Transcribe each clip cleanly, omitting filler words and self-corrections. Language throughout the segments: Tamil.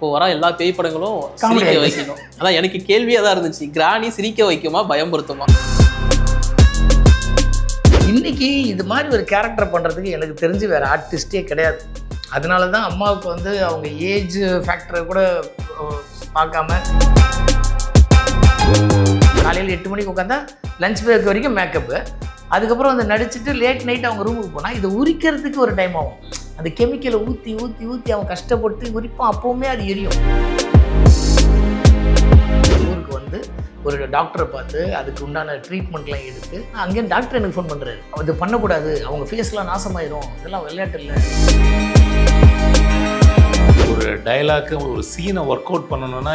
இப்போ வர எல்லா பேய் படங்களும் சிரிக்க வைக்கணும். அதான் எனக்கு கேள்வியாக தான் இருந்துச்சு, கிராணி சிரிக்க வைக்குமா பயம்படுத்துமா? இன்னைக்கு இது மாதிரி ஒரு கேரக்டர் பண்ணுறதுக்கு எனக்கு தெரிஞ்சு வேறு ஆர்டிஸ்டே கிடையாது. அதனால தான் அம்மாவுக்கு வந்து அவங்க ஏஜ் ஃபேக்டரை கூட பார்க்காம காலையில் 8 மணிக்கு உட்காந்தா லஞ்ச் பிரேக் வரைக்கும் மேக்கப்பு, அதுக்கப்புறம் வந்து நடிச்சுட்டு லேட் நைட் அவங்க ரூமுக்கு போனால் இதை உரிக்கிறதுக்கு ஒரு டைம் ஆகும். அந்த கெமிக்கலை ஊற்றி ஊற்றி ஊற்றி அவன் கஷ்டப்பட்டு உரிப்பான், அப்போவுமே அது எரியும். ஊருக்கு வந்து ஒரு டாக்டரை பார்த்து அதுக்கு உண்டான ட்ரீட்மெண்ட்லாம் எடுத்து அங்கேயும் டாக்டர் எனக்கு ஃபோன் பண்ணுறாரு, அது பண்ணக்கூடாது, அவங்க ஃபேஸ்லாம் நாசமாயிரும், இதெல்லாம் விளையாட்டு இல்லை. ஒரு டைலாக்கு ஒரு சீனை ஒர்க் அவுட் பண்ணணும்னா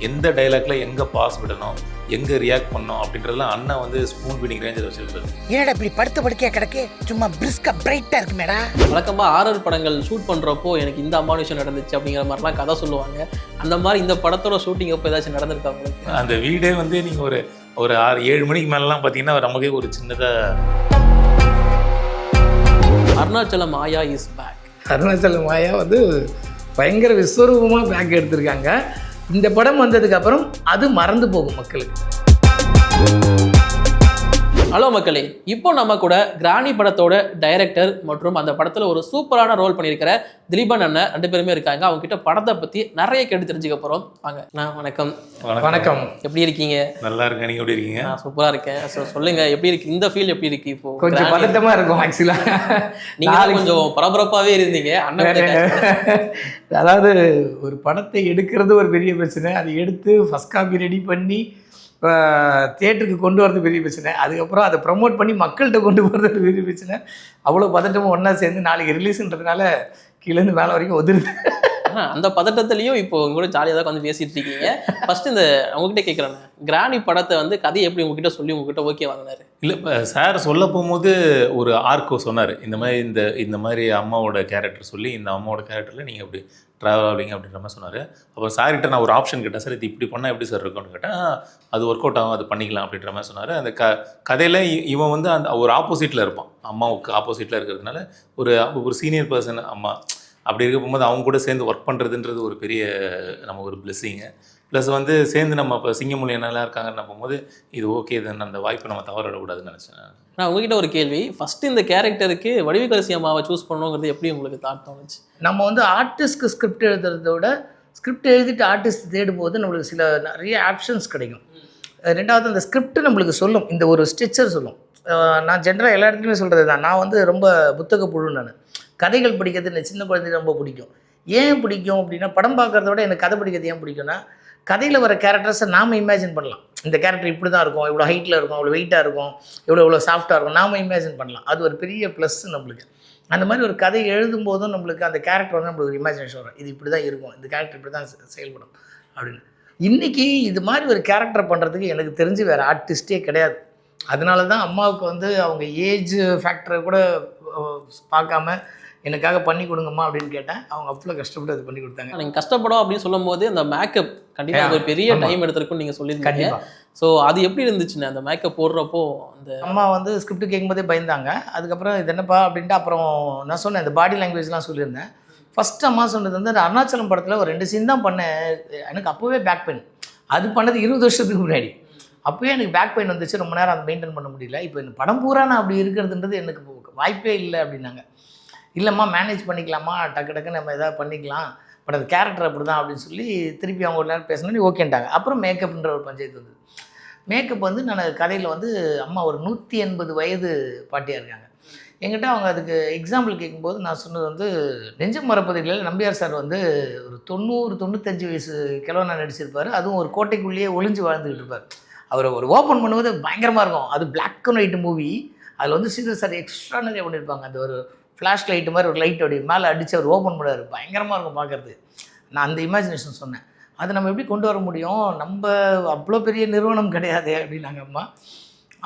எந்த டைலாக்ல எங்கே பாஸ் விடணும், எங்கே ரியாக்ட் பண்ணணும் அப்படின்றதுலாம் அண்ணன் வந்து ஸ்பூன் ஃபீடிங் ரேஞ்சில் வச்சுருப்பாரு. ஏடா இப்படி படுக்கையா கிடக்கு, சும்மா பிரிஸ்கா பிரைட்டாக இருக்கு மேடா. வழக்கமாக ஆர்ஆர் படங்கள் ஷூட் பண்ணுறப்போ எனக்கு இந்த அமானுஷம் நடந்துச்சு அப்படிங்கிற மாதிரிலாம் கதை சொல்லுவாங்க. அந்த மாதிரி இந்த படத்தோட ஷூட்டிங் அப்போ ஏதாச்சும் நடந்திருக்கா உங்களுக்கு? அந்த வீடே வந்து நீங்கள் ஒரு 6-7 மணிக்கு மேலெலாம் பார்த்தீங்கன்னா நமக்கே ஒரு சின்னதாக அருணாச்சலம் மாயா இஸ் பேக். அருணாச்சலம் மாயா வந்து பயங்கர விஸ்வரூபமாக பேக் எடுத்திருக்காங்க. இந்த படம் வந்ததுக்கப்புறம் அது மறந்து போகும் மக்களுக்கு. ஹலோ மக்களே, இப்போ நம்ம கூட கிராணி படத்தோட டைரக்டர் மற்றும் அந்த படத்தில் ஒரு சூப்பரான ரோல் பண்ணியிருக்கிற திலீபன் அண்ணன் 2 பேருமே இருக்காங்க. அவங்க கிட்ட படத்தை பற்றி நிறைய கேட்டு தெரிஞ்சுக்க போகிறோம். வாங்க. வணக்கம். வணக்கம். எப்படி இருக்கீங்க? நல்லா இருக்கேன், நீங்கள் எப்படி இருக்கீங்க? நான் சூப்பராக இருக்கேன். ஸோ சொல்லுங்க, எப்படி இருக்கு இந்த ஃபீல்? எப்படி இருக்கு? இப்போ கொஞ்சம் பதட்டமாக இருக்கும் ஆக்சுவலாக. நீங்கள் கொஞ்சம் பரபரப்பாகவே இருந்தீங்க அண்ணன். அதாவது ஒரு படத்தை எடுக்கிறது ஒரு பெரிய பிரச்சனை, அதை எடுத்து ஃபஸ்ட் காப்பி ரெடி பண்ணி தியேட்டருக்கு கொண்டு வரது பெரிய பிரச்சனை, அதுக்கப்புறம் அதை ப்ரமோட் பண்ணி மக்கள்கிட்ட கொண்டு போகிறது பெரிய பிரச்சனை. அவ்வளோ பதட்டமும் ஒன்றா சேர்ந்து நாளைக்கு ரிலீஸுன்றதுனால கீழேருந்து மேலே வரைக்கும் ஒதுருது. அந்த பதட்டத்துலையும் இப்போ உங்களோட ஜாலியாக தான் வந்து பேசிட்டு இருக்கீங்க. ஃபர்ஸ்ட் இந்த உங்ககிட்ட கேட்குறேன், கிராணி படத்தை வந்து கதையை எப்படி உங்ககிட்ட சொல்லி உங்ககிட்ட ஓகே வாங்கினாரு? இல்லை, சார் சொல்ல போகும்போது ஒரு ஆர்க்கோ சொன்னார், இந்த மாதிரி அம்மாவோட கேரக்டர் சொல்லி இந்த அம்மாவோட கேரக்டரில் நீங்கள் எப்படி ட்ராவல் ஆகிங்க அப்படின்ற மாதிரி சொன்னார். அப்போ சார்கிட்ட நான் ஒரு ஆப்ஷன் கேட்டேன், சார் இது இப்படி பண்ணால் எப்படி சார் இருக்கும்னு கேட்டேன். அது ஒர்க் அவுட் ஆகும், அது பண்ணிக்கலாம் அப்படின்ற மாதிரி சொன்னார். அந்த கதையில் இவன் வந்து அந்த ஒரு ஆப்போசிட்டில் இருப்பான், அம்மாவுக்கு ஆப்போசிட்டில் இருக்கிறதுனால ஒரு சீனியர் பர்சன் அம்மா அப்படி இருக்க போகும்போது அவங்க கூட சேர்ந்து ஒர்க் பண்ணுறதுன்றது ஒரு பெரிய நம்ம ஒரு பிளெஸ்ஸிங்கு. ப்ளஸ் வந்து சேர்ந்து நம்ம இப்போ சிங்கமொழி என்னெல்லாம் இருக்காங்கன்னு போகும்போது இது ஓகே, இது அந்த வாய்ப்பை நம்ம தவற விடக்கூடாதுன்னு நினச்சேன். நான் உங்ககிட்ட ஒரு கேள்வி, ஃபஸ்ட்டு இந்த கேரக்டருக்கு வடிவுக்கரசி அம்மாவை சூஸ் பண்ணணுங்கிறது எப்படி உங்களுக்கு தாட் தோணுச்சு? நம்ம வந்து ஆர்டிஸ்ட்க்கு ஸ்கிரிப்ட் எழுதுறத விட ஸ்கிரிப்ட் எழுதிட்டு ஆர்டிஸ்ட் தேடும்போது நம்மளுக்கு நிறைய ஆப்ஷன்ஸ் கிடைக்கும். ரெண்டாவது அந்த ஸ்கிரிப்ட் நம்மளுக்கு சொல்லும், இந்த ஒரு ஸ்ட்ரக்சர் சொல்லும். நான் ஜென்ரலாக எல்லா இடத்துலையுமே சொல்கிறது தான், நான் வந்து ரொம்ப புத்தக புழு. நான் கதைகள் படிக்கிறது எனக்கு சின்ன குழந்தைங்க ரொம்ப பிடிக்கும். ஏன் பிடிக்கும் அப்படின்னா, படம் பார்க்குறத விட எனக்கு கதை படிக்கிறது ஏன் பிடிக்கும்னா, கதையில் வர கேரக்டர்ஸை நாம் இமேஜின் பண்ணலாம். இந்த கேரக்டர் இப்படி தான் இருக்கும், இவ்வளோ ஹைட்டில் இருக்கும், இவ்வளோ வெயிட்டாக இருக்கும், இவ்வளோ சாஃப்டாக இருக்கும், நாம் இமேஜின் பண்ணலாம். அது ஒரு பெரிய ப்ளஸ் நம்மளுக்கு. அந்த மாதிரி ஒரு கதை எழுதும்போதும் நம்மளுக்கு அந்த கேரக்டர் வந்து நம்மளுக்கு ஒரு இமேஜினேஷன் வரும், இது இப்படி தான் இருக்கும், இந்த கேரக்டர் இப்படி தான் செயல்படும் அப்படின்னு. இன்றைக்கி இது மாதிரி ஒரு கேரக்டர் பண்ணுறதுக்கு எனக்கு தெரிஞ்சு வேறு ஆர்டிஸ்டே கிடையாது. அதனால தான் அம்மாவுக்கு வந்து அவங்க ஏஜ் ஃபேக்டரை கூட பார்க்காம எனக்காக பண்ணி கொடுங்கம்மா அப்படின்னு கேட்டேன். அவங்க அவ்வளோ கஷ்டப்பட்டு அது பண்ணி கொடுத்தாங்க. நீங்கள் கஷ்டப்படும் அப்படின்னு சொல்லும் போது அந்த மேக்கப் கண்டிப்பாக ஒரு பெரிய டைம் எடுத்திருக்குன்னு நீங்கள் சொல்லியிருந்தீங்க. ஸோ அது எப்படி இருந்துச்சுன்னு அந்த மேக்கப் போடுறப்போ? அந்த அம்மா வந்து ஸ்கிரிப்ட் கேட்கும்போதே பயந்தாங்க. அதுக்கப்புறம் இது என்னப்பா அப்படின்ட்டு அப்புறம் நான் சொன்னேன், இந்த பாடி லாங்குவேஜ்லாம் சொல்லியிருந்தேன். ஃபஸ்ட்டு அம்மா சொன்னது வந்து அந்த அருணாச்சலம் படத்தில் ஒரு 2 சீன் தான் பண்ணேன். எனக்கு அப்போவே பேக் பெயின், அது பண்ணது 20 வருஷத்துக்கு முன்னாடி. அப்போயே எனக்கு பேக் பெயின் வந்துச்சு, ரொம்ப நேரம் அதை மெயின்டைன் பண்ண முடியல. இப்போ இந்த படம் பூரா நான் அப்படி இருக்கிறதுன்றது எனக்கு வாய்ப்பே இல்லை அப்படின்னாங்க. இல்லைம்மா மேனேஜ் பண்ணிக்கலாமா, டக்குன்னு நம்ம எதாவது பண்ணிக்கலாம், பட் அது கேரக்டர் அப்படி தான் அப்படின்னு சொல்லி திருப்பி அவங்க ஒரு நேரம் பேசினோன்னே ஓகேன்ட்டாங்க. அப்புறம் மேக்கப்ன்ற ஒரு பஞ்சாயத்து வந்தது. மேக்கப் வந்து நான் கதையில் வந்து அம்மா ஒரு 180 வயது பாட்டியாக இருக்காங்க. என்கிட்ட அவங்க அதுக்கு எக்ஸாம்பிள் கேட்கும்போது நான் சொன்னது வந்து நெஞ்சம் மறப்பதில்லை நம்பியார் சார் வந்து ஒரு 90-95 வயசு கிழவனா நடிச்சிருப்பார். அதுவும் ஒரு கோட்டைக்குள்ளேயே ஒளிஞ்சு வாழ்ந்துக்கிட்டு இருப்பார். அவர் ஒரு ஓப்பன் பண்ணும்போது பயங்கரமாக இருக்கும். அது பிளாக் அண்ட் ஒயிட் மூவி. அதில் வந்து ஸ்ரீதர் சார் எக்ஸ்ட்ரானரியாக பண்ணியிருப்பாங்க. அந்த ஒரு ஃப்ளாஷ் லைட்டு மாதிரி ஒரு லைட் அப்படி மேலே அடித்து அவர் ஓப்பன் பண்ணுவார், பயங்கரமாக இருக்கும் பார்க்குறது. நான் அந்த இமேஜினேஷன் சொன்னேன். அதை நம்ம எப்படி கொண்டு வர முடியும், நம்ம அவ்வளோ பெரிய நிறுவனம் கிடையாது அப்படின்னாங்க அம்மா.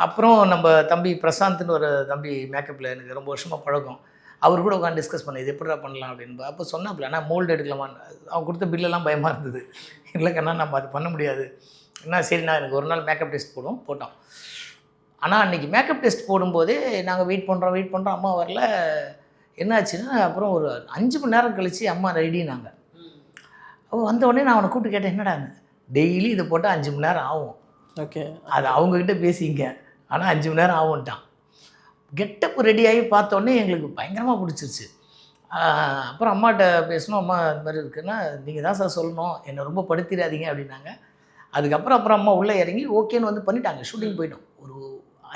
அப்புறம் நம்ம தம்பி பிரசாந்த்னு ஒரு தம்பி மேக்கப்பில் எனக்கு ரொம்ப வருஷமாக பழக்கம், அவர் கூட உட்காந்து டிஸ்கஸ் பண்ணி இது எப்படிடா பண்ணலாம் அப்படின்னு. அப்போ சொன்னாப்புல ஆனால் மோல்டு எடுக்கலாமான்னு. அவங்க கொடுத்த பில்லெல்லாம் பயமாக இருந்தது. இல்லைக்கண்ணா நம்ம அது பண்ண முடியாது. என்ன சரிண்ணா, எனக்கு ஒரு நாள் மேக்கப் டெஸ்ட் போட்டோம். ஆனால் அன்றைக்கி மேக்கப் டெஸ்ட் போடும்போதே நாங்கள் வெயிட் பண்ணுறோம், அம்மா வரல. என்னாச்சுன்னா அப்புறம் ஒரு 5 மணி நேரம் கழித்து அம்மா ரெடினாங்க. அப்போ வந்த உடனே நான் அவனை கூப்பிட்டு கேட்டேன், என்னடான்னு. டெய்லி இதை போட்டால் 5 மணி நேரம் ஆகும், ஓகே அது அவங்கக்கிட்ட பேசிங்க, ஆனால் 5 மணி நேரம் ஆகும்ட்டான். கெட்டப் ரெடி ஆகி பார்த்தோன்னே எங்களுக்கு பயங்கரமாக பிடிச்சிருச்சு. அப்புறம் அம்மாட்ட பேசணும், அம்மா இது மாதிரி இருக்குன்னா நீங்கள் தான் சார் சொல்லணும், என்னை ரொம்ப படுத்திடாதீங்க அப்படின்னாங்க. அதுக்கப்புறம் அம்மா உள்ளே இறங்கி ஓகேன்னு வந்து பண்ணிட்டாங்க. ஷூட்டிங் போயிட்டோம். ஒரு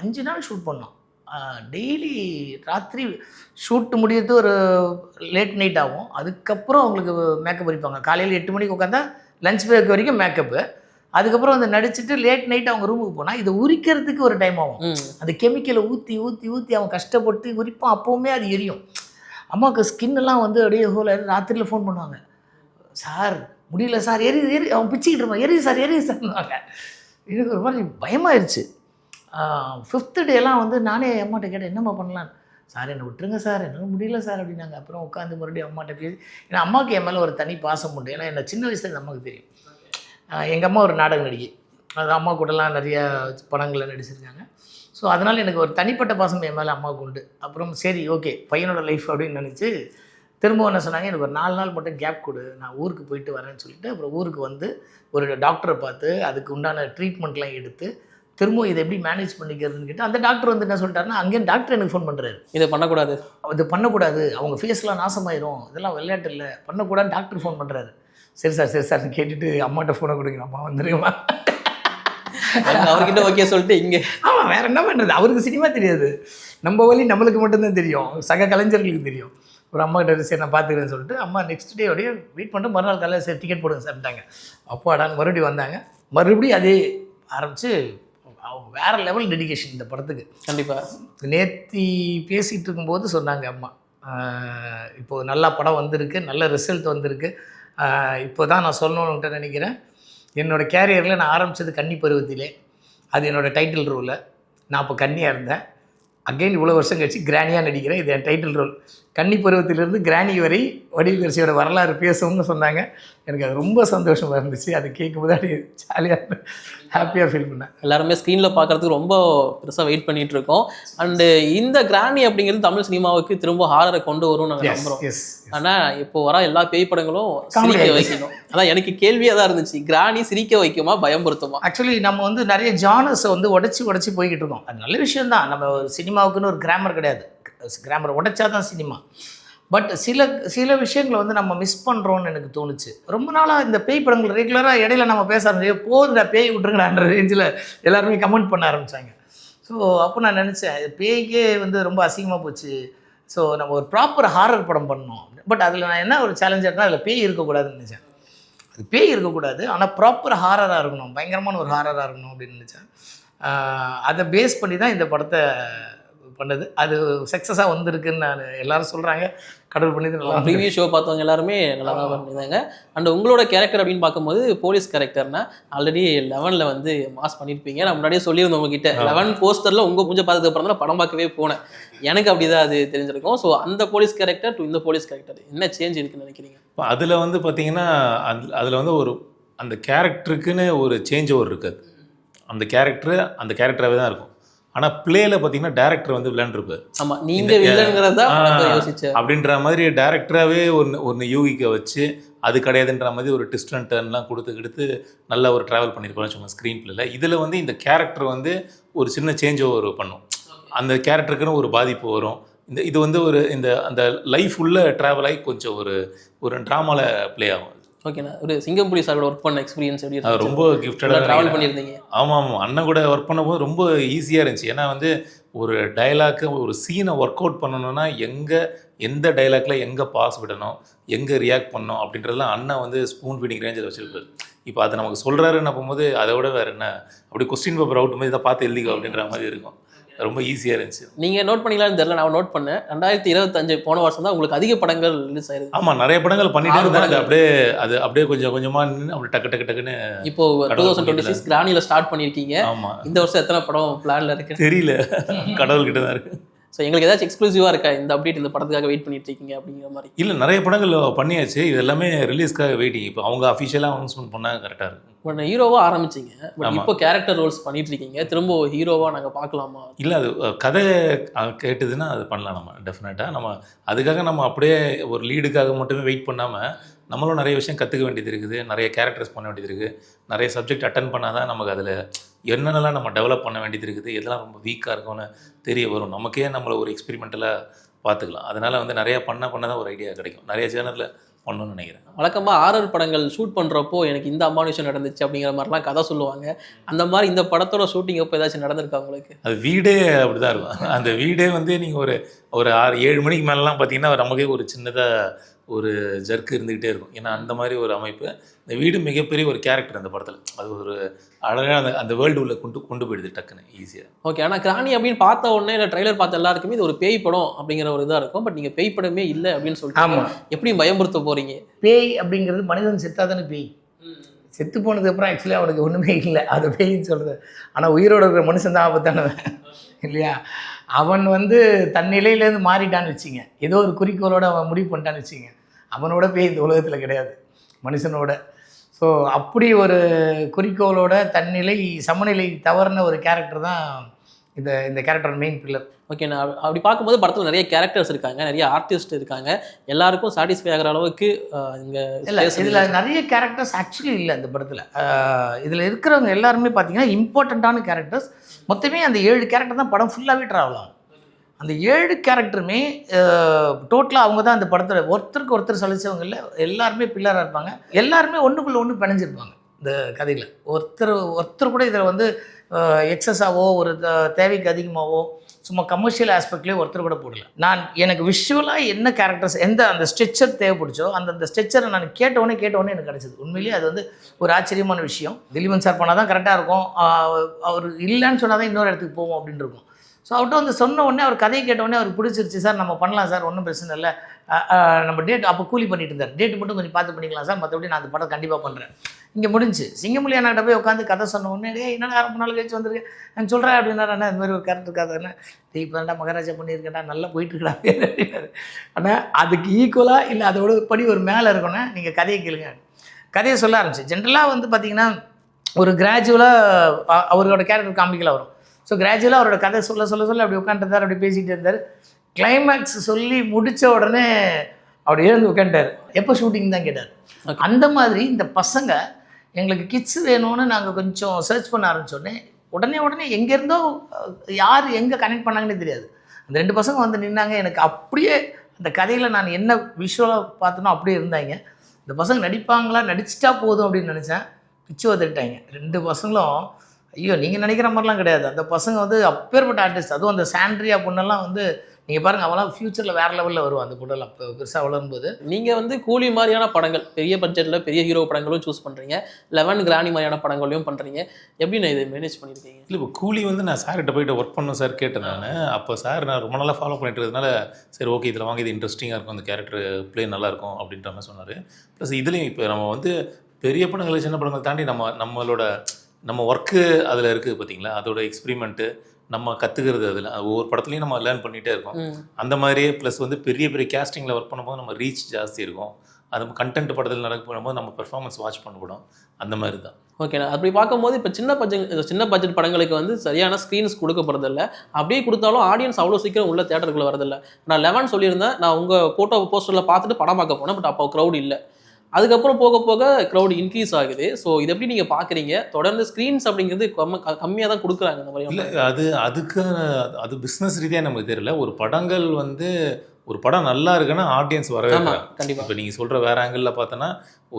5 நாள் ஷூட் பண்ணோம். டெய்லி ராத்திரி ஷூட்டு முடியறது ஒரு லேட் நைட் ஆகும். அதுக்கப்புறம் அவங்களுக்கு மேக்கப் அடிப்பாங்க. காலையில் 8 மணிக்கு உட்காந்தா லஞ்ச் பிரேக் வரைக்கும் மேக்கப்பு. அதுக்கப்புறம் வந்து நடிச்சுட்டு லேட் நைட் அவங்க ரூமுக்கு போனால் இதை உரிக்கிறதுக்கு ஒரு டைம் ஆகும். அந்த கெமிக்கலை ஊற்றி ஊற்றி ஊற்றி அவன் கஷ்டப்பட்டு உரிப்பான். அப்போவுமே அது எரியும். அம்மாவுக்கு ஸ்கின்னெல்லாம் வந்து அப்படியே ஹோல் ராத்திரியில் ஃபோன் பண்ணுவாங்க, சார் முடியல சார், எரி அவன் பிச்சுக்கிட்டு இருப்பான், எரி சார்னுவாங்க. எனக்கு ஒரு மாதிரி பயமாயிருச்சு. 5th டேலாம் வந்து நானே அம்மாட்ட கேட்டேன், என்னம்மா பண்ணலான்னு. சார் என்னை விட்டுருங்க சார், என்னால் முடியல சார் அப்படின்னாங்க. அப்புறம் உட்காந்து மறுபடியும் அம்மாட்ட பேசி, ஏன்னா அம்மாவுக்கு என் மேலே ஒரு தனி பாசம் உண்டு. ஏன்னா என்ன சின்ன வயசுல இந்த அம்மாவுக்கு தெரியும். எங்கள் அம்மா ஒரு நாடக நடிகை, அது அம்மா கூடலாம் நிறையா படங்களில் நடிச்சிருக்காங்க. ஸோ அதனால் எனக்கு ஒரு தனிப்பட்ட பாசம் என் மேலே அம்மாவுக்கு உண்டு. அப்புறம் சரி ஓகே பையனோட லைஃப் அப்படின்னு நினச்சி திரும்பவும் என்ன சொன்னாங்க, எனக்கு ஒரு 4 நாள் மட்டும் கேப் கொடு, நான் ஊருக்கு போயிட்டு வரேன்னு சொல்லிட்டு அப்புறம் ஊருக்கு வந்து ஒரு டாக்டரை பார்த்து அதுக்கு உண்டான ட்ரீட்மெண்ட்லாம் எடுத்து திரும்பவும் இதை எப்படி மேனேஜ் பண்ணிக்கிறதுன்னு கேட்டு அந்த டாக்டர் வந்து என்ன சொல்லிட்டாருன்னா, அங்கேயும் டாக்டர் எனக்கு ஃபோன் பண்ணுறாரு, இதை பண்ணக்கூடாது, இது பண்ணக்கூடாது, அவங்க ஃபேஸ்லாம் நாசமாயிரும், இதெல்லாம் விளையாட்டு இல்லை, பண்ணக்கூடாதுன்னு டாக்டர் ஃபோன் பண்ணுறாரு. சரி சார்னு கேட்டுட்டு அம்மாட்ட ஃபோனை கொடுங்க, அம்மா வந்துருங்கம்மா. அவர்கிட்ட ஓகே சொல்லிட்டு இங்கே ஆமாம் வேறு என்ன பண்ணுறது, அவருக்கு சினிமா தெரியாது, நம்ம வழி நம்மளுக்கு மட்டும்தான் தெரியும், சக கலைஞர்களுக்கு தெரியும். ஒரு அம்மா கிட்ட சரி நான் பார்த்துக்கிறேன்னு சொல்லிட்டு அம்மா நெக்ஸ்ட் டே அப்படியே வெயிட் பண்ணிட்டு மறுநாள் காலையில் சரி டிக்கெட் போடுங்க சார்ட்டாங்க. அப்பாடான்னு மறுபடியும் வந்தாங்க. மறுபடியும் அதே ஆரம்பித்து வேறு லெவல் டெடிகேஷன் இந்த படத்துக்கு. கண்டிப்பாக நேத்தி பேசிகிட்டு இருக்கும்போது சொன்னாங்க அம்மா, இப்போது நல்லா படம் வந்திருக்கு, நல்ல ரிசல்ட் வந்திருக்கு. இப்போ தான் நான் சொல்லணுன்ட்டு நினைக்கிறேன், என்னோடய கேரியரில் நான் ஆரம்பித்தது கன்னி பருவத்திலே, அது என்னோடய டைட்டில் ரோலில். நான் இப்போ கன்னியாக இருந்தேன். அகெயின் இவ்வளோ வருஷம் கழிச்சு கிராணியாக நடிக்கிறேன். இது என் டைட்டில் ரோல். கன்னி பருவத்திலிருந்து கிராணி வரை வடிவகரிசியோட வரலாறு பேசணும்னு சொன்னாங்க. எனக்கு அது ரொம்ப சந்தோஷமாக இருந்துச்சு. அது கேட்கும்போது அப்படி ஜாலியாக ஹாப்பியாக ஃபீல் பண்ணேன். எல்லாருமே ஸ்க்ரீனில் பார்க்குறதுக்கு ரொம்ப பெருசாக வெயிட் பண்ணிகிட்டு இருக்கோம். அண்டு இந்த கிராணி அப்படிங்கிறது தமிழ் சினிமாவுக்கு திரும்ப ஹாரரை கொண்டு வரும்னு நாங்கள் நம்புகிறோம். ஆனால் இப்போ வர எல்லா பேய் படங்களும் சிரிக்க வைக்கணும். அதான் எனக்கு கேள்வியாக தான் இருந்துச்சு, கிராணி சிரிக்க வைக்குமா பயம்படுத்துமா? ஆக்சுவலி நம்ம வந்து நிறைய ஜானர்ஸை வந்து உடச்சி போய்கிட்டு இருக்கோம். அது நல்ல விஷயம் தான். நம்ம சினிமாவுக்குன்னு ஒரு கிராமர் கிடையாது, கிராமர் உடைச்சா தான் சினிமா. பட் சில விஷயங்களை வந்து நம்ம மிஸ் பண்ணுறோன்னு எனக்கு தோணுச்சு. ரொம்ப நாளாக இந்த பேய் படங்கள் ரெகுலராக இடையில நம்ம பேச ஆரம்பிச்சு, போதுடா பேய் விட்டுருங்கடான்ற ரேஞ்சில் எல்லாருமே கமெண்ட் பண்ண ஆரம்பித்தாங்க. ஸோ அப்போ நான் நினச்சேன், பேய்க்கே வந்து ரொம்ப அசிங்கமாக போச்சு. ஸோ நம்ம ஒரு ப்ராப்பர் ஹாரர் படம் பண்ணோம். பட் அதில் நான் என்ன ஒரு சேலஞ்சாக இருக்குன்னா, அதில் பேய் இருக்கக்கூடாதுன்னு நினச்சேன். அது பேய் இருக்கக்கூடாது, ஆனால் ப்ராப்பர் ஹாரராக இருக்கணும், பயங்கரமான ஒரு ஹாரராக இருக்கணும் அப்படின்னு நினச்சேன். அதை பேஸ் பண்ணி தான் இந்த படத்தை பண்ணது. அது சக்ஸஸாக வந்திருக்குன்னு நான் எல்லாரும் சொல்கிறாங்க. கடவுள் பண்ணி நல்லா. ப்ரீவியூ ஷோ பார்த்தவங்க எல்லாருமே நல்லா தான் பண்ணியிருந்தாங்க. அண்ட் உங்களோட கேரக்டர் அப்படின்னு பார்க்கும்போது போலீஸ் கேரக்டர்னா ஆல்ரெடி 11ல் வந்து மாஸ் பண்ணியிருப்பீங்க. நான் முன்னாடியே சொல்லியிருந்தேன் உங்ககிட்ட, 11 போஸ்டரில் உங்கள் மூஞ்ச பார்த்ததுக்கு அப்புறம் தான் படம் பார்க்கவே போனேன். எனக்கு அப்படி தான் அது தெரிஞ்சிருக்கும். ஸோ அந்த போலீஸ் கேரக்டர் டு இந்த போலீஸ் கேரக்டர் என்ன சேஞ்ச் இருக்குன்னு நினைக்கிறீங்க? இப்போ அதில் வந்து பார்த்தீங்கன்னா அதில் வந்து ஒரு அந்த கேரக்டருக்குன்னு ஒரு சேஞ்ச் ஓவர் இருக்காது. அந்த கேரக்டராகவே தான் இருக்கும். ஆனால் பிளேயில் பார்த்தீங்கன்னா டேரக்டர் வந்து விளையாண்டுருப்பார். ஆமாம், நீங்கள் வில்லங்கிறதா யோசிச்சேன் அப்படின்ற மாதிரி டேரக்டராகவே ஒன்று யூகிக்க வச்சு அது கிடையாதுன்ற மாதிரி ஒரு ட்விஸ்ட் அண்ட் டர்ன்லாம் கொடுத்து நல்லா ஒரு ட்ராவல் பண்ணியிருப்பாருன்னு வச்சுக்கோங்க ஸ்க்ரீன் பிளேயில். இதில் வந்து இந்த கேரக்டர் வந்து ஒரு சின்ன சேஞ்ச் ஓவர் பண்ணும். அந்த கேரக்டருக்குன்னு ஒரு பாதிப்பு வரும். இது வந்து ஒரு அந்த லைஃப் உள்ள ட்ராவல் ஆகி கொஞ்சம் ஒரு ட்ராமாவில் ப்ளே ஆகும். ஓகேண்ணா, ஒரு சிங்கம் புலி சாரோட ஒர்க் பண்ண எக்ஸ்பீரியன்ஸ் எப்படி இருந்துச்சு? ரொம்ப கிஃப்டடாக ட்ராவல் பண்ணியிருந்தீங்க. ஆமாம், அண்ணன் கூட ஒர்க் பண்ணும்போது ரொம்ப ஈஸியாக இருந்துச்சு. ஏன்னா வந்து ஒரு டைலாக்கு ஒரு சீனை ஒர்க் அவுட் பண்ணணும்னா எந்த டைலாக்ல எங்கே பாஸ் விடணும், எங்கே ரியாக்ட் பண்ணணும் அப்படின்றதுலாம் அண்ணன் வந்து ஸ்பூன் ஃபீடிங் ரேஞ்சில் வச்சுருப்பாரு. இப்போ அதை நமக்கு சொல்கிறாருன்னு போகும்போது அதை விட வேறு என்ன, அப்படி கொஸ்டின் பேப்பர் அவுட் மாதிரி இதை பார்த்து எழுதிக்கோ அப்படின்ற மாதிரி இருக்கும். ரொம்ப ஈஸியாக இருந்துச்சு. நீங்கள் நோட் பண்ணிக்கலாம்னு தெரியல, நான் நோட் பண்ணேன் 2025 போன வருஷம் தான் உங்களுக்கு அதிக படங்கள் ரிலீஸ் ஆயிருக்கு. ஆமாம், நிறைய படங்கள் பண்ணிட்டே இருந்தாங்க. அப்படியே கொஞ்சம் கொஞ்சமாக அப்படி டக்குன்னு இப்போ 2026 கிராணியில் ஸ்டார்ட் பண்ணியிருக்கீங்க. ஆமாம், இந்த வருஷம் எத்தனை படம் பிளான்ல இருக்கு தெரியல, கடவுள்கிட்ட தான் இருக்கு. ஸோ எங்களுக்கு ஏதாச்சும் எக்ஸ்க்ளூசிவாக இருக்கா இந்த அப்டேட், இந்த படத்துக்காக வெயிட் பண்ணிட்டு இருக்கீங்க அப்படிங்கிற மாதிரி? இல்லை, நிறைய படங்கள் பண்ணியாச்சு, இது எல்லாமே ரிலீஸ்க்காக வெயிட்டிங். இப்போ அவங்க அஃபிஷியலாக அனௌன்ஸ்மெண்ட் பண்ணால் கரெக்டாக இருக்கும். பட் ஹீரோவாக ஆரம்பிச்சிங்க, பட் இப்போ கேரக்டர் ரோல்ஸ் பண்ணிட்டு இருக்கீங்க, திரும்ப ஹீரோவாக நாங்கள் பார்க்கலாமா? இல்லை, அது கதை கேட்டுதுன்னா அது பண்ணலாம் நம்ம டெஃபினட்டாக. நம்ம அதுக்காக நம்ம அப்படியே ஒரு லீடுக்காக மட்டுமே வெயிட் பண்ணாமல் நம்மளும் நிறைய விஷயம் கற்றுக்க வேண்டியது இருக்குது, நிறைய கேரக்டர்ஸ் பண்ண வேண்டியது இருக்குது, நிறைய சப்ஜெக்ட் அட்டன் பண்ணால் தான் நமக்கு அதில் என்னென்னலாம் நம்ம டெவலப் பண்ண வேண்டியது இருக்குது, எதெல்லாம் ரொம்ப வீக்காக இருக்கும்னு தெரிய வரும். நமக்கே நம்மளை ஒரு எக்ஸ்பெரிமெண்டலாக பார்த்துக்கலாம். அதனால் வந்து நிறையா பண்ண தான் ஒரு ஐடியா கிடைக்கும். நிறைய ஜேர்னலில் பண்ணணும்னு நினைக்கிறேன். வழக்கமாக ஆர்ஆர் படங்கள் ஷூட் பண்ணுறப்போ எனக்கு இந்த அமானுஷம் நடந்துச்சு அப்படிங்கிற மாதிரிலாம் கதை சொல்லுவாங்க. அந்த மாதிரி இந்த படத்தோட ஷூட்டிங் அப்போ ஏதாச்சும் நடந்திருக்கா உங்களுக்கு? அது வீடே அப்படி தான் இருக்கும். அந்த வீடே வந்து நீங்கள் ஒரு 6-7 மணிக்கு மேலெலாம் பார்த்தீங்கன்னா நமக்கே ஒரு சின்னதாக ஒரு ஜர்க்கு இருந்துக்கிட்டே இருக்கும். ஏன்னா அந்த மாதிரி ஒரு அமைப்பு. இந்த வீடு மிகப்பெரிய ஒரு கேரக்டர் அந்த படத்தில். அது ஒரு அழகாக அந்த வேர்ல்டு உள்ள கொண்டு போயிடுது டக்குன்னு ஈஸியாக. ஓகே. ஆனால் கிராணி அப்படின்னு பார்த்த உடனே இல்லை ட்ரைலர் பார்த்த எல்லாருக்குமே இது ஒரு பேய் படம் அப்படிங்கிற ஒரு இதாக இருக்கும். பட் நீங்கள் பேய் படமே இல்லை அப்படின்னு சொல்லிட்டு ஆமாம், எப்படி பயமுறுத்த போகிறீங்க? பேய் அப்படிங்கிறது மனிதன் செத்தாதானே பேய். செத்து போனதுக்கப்புறம் ஆக்சுவலி அவனுக்கு ஒன்றுமே இல்லை, அது பேயின்னு சொல்கிறது. ஆனால் உயிரோடு இருக்கிற மனுஷன் தான் ஆபத்தானவன் இல்லையா? அவன் வந்து தன் நிலையிலேருந்து மாறிட்டான்னு வச்சுங்க, ஏதோ ஒரு குறிக்கோளோடு அவன் முடிவு பண்ணிட்டான்னு வச்சுங்க, அவனோட பேய் இந்த உலகத்தில் கிடையாது, மனுஷனோட. ஸோ அப்படி ஒரு குறிக்கோளோட தன்னிலை சமநிலை தவறுன ஒரு கேரக்டர் தான் இந்த கேரக்டர் மெயின் பில்லர். ஓகே. நான் அப்படி பார்க்கும்போது படத்தில் நிறைய கேரக்டர்ஸ் இருக்காங்க, நிறைய ஆர்டிஸ்ட் இருக்காங்க, எல்லாருக்கும் சாட்டிஸ்ஃபை ஆகிற அளவுக்கு இங்கே இல்லை. இதில் நிறைய கேரக்டர்ஸ் ஆக்சுவலி இல்லை இந்த படத்தில். இதில் இருக்கிறவங்க எல்லாருமே பார்த்தீங்கன்னா இம்பார்ட்டண்ட்டான கேரக்டர்ஸ். மொத்தமே அந்த 7 கேரக்டர் தான் படம் ஃபுல்லாகவே ட்ராவல் ஆகும். அந்த 7 கேரக்டருமே டோட்டலாக அவங்க தான் அந்த படத்தில் ஒருத்தருக்கு ஒருத்தர் சலிச்சவங்க இல்லை, எல்லாருமே பில்லராக இருப்பாங்க. எல்லாருமே ஒன்றுக்குள்ளே ஒன்று பிணைஞ்சிருப்பாங்க இந்த கதையில். ஒருத்தர் கூட இதில் வந்து எக்ஸஸாவோ ஒரு தேவைக்கு அதிகமாகவோ சும்மா கமர்ஷியல் ஆஸ்பெக்ட்லேயே ஒருத்தர் கூட போடல. எனக்கு விஷுவலாக என்ன கேரக்டர்ஸ் அந்த ஸ்ட்ரெச்சர் தேவைப்படுச்சோ அந்த ஸ்ட்ரெச்சரை நான் கேட்டவுடனே எனக்கு கிடச்சிது. உண்மையிலேயே அது வந்து ஒரு ஆச்சரியமான விஷயம். திலீபன் சார் பண்ணால் தான் கரெக்டாக இருக்கும், அவர் இல்லைன்னு சொன்னால் தான் இன்னொரு இடத்துக்கு போவோம் அப்படின்னு இருக்கும். ஸோ அவர்கிட்ட வந்து சொன்ன உடனே அவர் கதையை கேட்டவுடனே அவருக்கு பிடிச்சிருச்சு. சார் நம்ம பண்ணலாம் சார், ஒன்றும் பிரச்சனை இல்லை, நம்ம டேட் அப்போ கூலி பண்ணிட்டு இருந்தார், டேட் மட்டும் கொஞ்சம் பார்த்து பண்ணிக்கலாம் சார், மற்றபடி நான் அந்த படம் கண்டிப்பாக பண்ணுறேன். இங்கே முடிஞ்சு சிங்கமொழி அண்ணாட்ட போய் உட்காந்து கதை சொன்ன உடனே என்னடா ரொம்ப நாள் கழிச்சு வந்திருக்கேன் நான் சொல்கிறேன் அப்படின்னா, இந்த மாதிரி ஒரு கேரக்டர் கதைன்னு இப்போ தான்டா மகாராஜா பண்ணியிருக்கேன்டா, நல்லா போயிட்டுருக்கா அப்படின்னாரு. ஆனால் அதுக்கு ஈக்குவலாக இல்லை அதோட படி ஒரு மேலே இருக்கணும்னா நீங்கள் கதையை கேளுங்க. கதையை சொல்ல ஆரம்பிச்சு. ஜென்ரலாக வந்து பார்த்திங்கன்னா ஒரு கிராஜுவலாக அவரோட கேரக்டர் காமிக்கல வரும். ஸோ கிராஜுவலாக அவரோட கதை சொல்ல அப்படி உட்காந்துருந்தார், அப்படி பேசிகிட்டு இருந்தார். கிளைமேக்ஸ் சொல்லி முடித்த உடனே அப்படி எழுந்து உட்காந்துட்டார். எப்போ ஷூட்டிங் தான் கேட்டார். அந்த மாதிரி இந்த பசங்க எங்களுக்கு கிட்ஸ் வேணும்னு நாங்கள் கொஞ்சம் சர்ச் பண்ண ஆரம்பித்தோடனே உடனே எங்கேருந்தோ யார் எங்கே கனெக்ட் பண்ணாங்கன்னே தெரியாது. அந்த 2 பசங்க வந்து நின்னாங்க. எனக்கு அப்படியே அந்த கதையில் நான் என்ன விஷுவலாக பார்த்தனோ அப்படியே இருந்தாங்க. இந்த பசங்க நடிப்பாங்களா, நடிச்சிட்டா போதும் அப்படின்னு நினச்சேன். பிச்சு வந்துட்டாங்க 2 பசங்களும். ஐயோ நீங்கள் நினைக்கிற மாதிரிலாம் கிடையாது. அந்த பசங்க வந்து அப்பேற்பட்ட ஆர்டிஸ்ட். அதுவும் அந்த சாண்ட்ரியா பொண்ணெல்லாம் வந்து நீங்கள் பாருங்கள், அவெல்லாம் ஃப்யூச்சரில் வேறு லெவலில் வருவான் அந்த பொண்ணெல்லாம் பெருசாக வளரும்போது. நீங்கள் வந்து கூலி மாதிரியான படங்கள், பெரிய பட்ஜெட்டில் பெரிய ஹீரோ படங்களும் சூஸ் பண்ணுறீங்க, 11 கிராணி மாதிரியான படங்களையும் பண்ணுறீங்க. எப்படி நான் இதை மேனேஜ் பண்ணியிருக்கீங்க? இல்லை, இப்போ கூலி வந்து நான் சார்கிட்ட போய்ட்டு ஒர்க் பண்ணணும் சார் கேட்டேன் நான். அப்போ சார் நான் ரொம்ப நாளாக ஃபாலோ பண்ணிட்டு இருக்கிறதுனால சரி ஓகே இதில் வாங்கி இது இன்ட்ரெஸ்டிங்காக இருக்கும், அந்த கேரக்டர் ப்ளே நல்லாயிருக்கும் அப்படின்ற மாதிரி சொன்னார். ப்ளஸ் இதுலேயும் இப்போ நம்ம வந்து பெரிய படங்கள் சின்ன படங்கள் தாண்டி நம்ம ஒர்க்கு அதில் இருக்குது பார்த்தீங்களா, அதோட எக்ஸ்பிரிமெண்ட்டு நம்ம கற்றுக்கிறது அதில் ஒவ்வொரு படத்துலையும் நம்ம லேர்ன் பண்ணிகிட்டே இருக்கோம். அந்த மாதிரியே ப்ளஸ் வந்து பெரிய கேஸ்டிங்கில் ஒர்க் பண்ணும்போது நம்ம ரீச் ஜாஸ்தி இருக்கும். அது கண்டென்ட் படத்தில் நடக்க போகும்போது நம்ம பெர்ஃபார்மன்ஸ் வாட்ச் பண்ணப்படும். அந்த மாதிரி தான். ஓகே. அப்படி பார்க்கும்போது இப்போ சின்ன பட்ஜெட் படங்களுக்கு வந்து சரியான ஸ்க்ரீன்ஸ் கொடுக்கப்படுறதில்ல. அப்படியே கொடுத்தாலும் ஆடியன்ஸ் அவ்வளோ சீக்கிரம் உள்ள தேட்டருக்குள்ள வரதில்லை. நான் 11 சொல்லியிருந்தேன், நான் உங்கள் ஃபோட்டோ போஸ்டரில் பார்த்துட்டு படம் பார்க்க போனேன். பட் அப்போ க்ரௌட் இல்லை. அதுக்கப்புறம் போக க்ரௌட் இன்க்ரீஸ் ஆகுது. ஸோ இதை எப்படி நீங்கள் பார்க்குறீங்க? தொடர்ந்து ஸ்க்ரீன்ஸ் அப்படிங்கிறது கம்மியாக தான் கொடுக்குறாங்க இந்த மாதிரி. இல்லை, அது பிஸ்னஸ் ரீதியாக நமக்கு தெரியல. ஒரு படம் நல்லா இருக்குன்னா ஆடியன்ஸ் வரவே கண்டிப்பாக. இப்போ நீங்கள் சொல்கிற வேறு ஆங்கிளில் பார்த்தோன்னா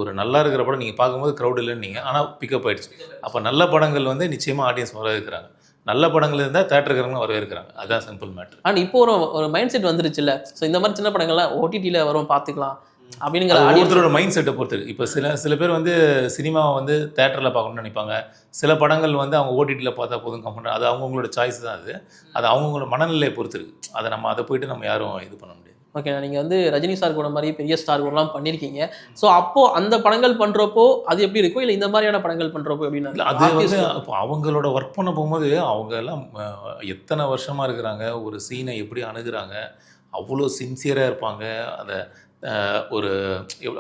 ஒரு நல்லா இருக்கிற படம் நீங்கள் பார்க்கும்போது க்ரௌட் இல்லைன்னு நீங்கள், ஆனால் பிக்கப் ஆகிடுச்சு. அப்போ நல்ல படங்கள் வந்து நிச்சயமாக ஆடியன்ஸ் வரவேற்கிறாங்க. நல்ல படங்கள் இருந்தால் தேட்டருக்கிறவங்க வரவேற்கிறாங்க. அதுதான் சிம்பிள் மேட்டர். ஆனால் இப்போ ஒரு மைண்ட் செட் வந்துருச்சுல்ல. ஸோ இந்த மாதிரி சின்ன படங்கள்லாம் ஓடிடியில் வரும் பார்த்துக்கலாம் அப்படிங்கிற ஒருத்தரோட மைண்ட் செட்டை பொறுத்து. இப்போ சில பேர் வந்து சினிமாவை வந்து தேட்டரில் பார்க்கணும்னு நினைப்பாங்க. சில படங்கள் வந்து அவங்க ஓடிடியில் பார்த்தா போதும் கம்ஃபர்ட். அது அவங்களோட சாய்ஸ் தான். அது அவங்களோட மனநிலையை பொறுத்து இருக்குது. அதை போயிட்டு நம்ம யாரும் இது பண்ண முடியாது. ஓகே. நீங்கள் வந்து ரஜினி சார் கூட மாதிரி பெரிய ஸ்டார் கூடலாம் பண்ணியிருக்கீங்க. ஸோ அப்போது அந்த படங்கள் பண்ணுறப்போ அது எப்படி இருக்கும், இல்லை இந்த மாதிரியான படங்கள் பண்ணுறப்போ எப்படின்னா? அது வந்து இப்போ அவங்களோட ஒர்க் பண்ண போகும்போது அவங்க எல்லாம் எத்தனை வருஷமாக இருக்கிறாங்க, ஒரு சீனை எப்படி அணுகுறாங்க, அவ்வளோ சின்சியராக இருப்பாங்க.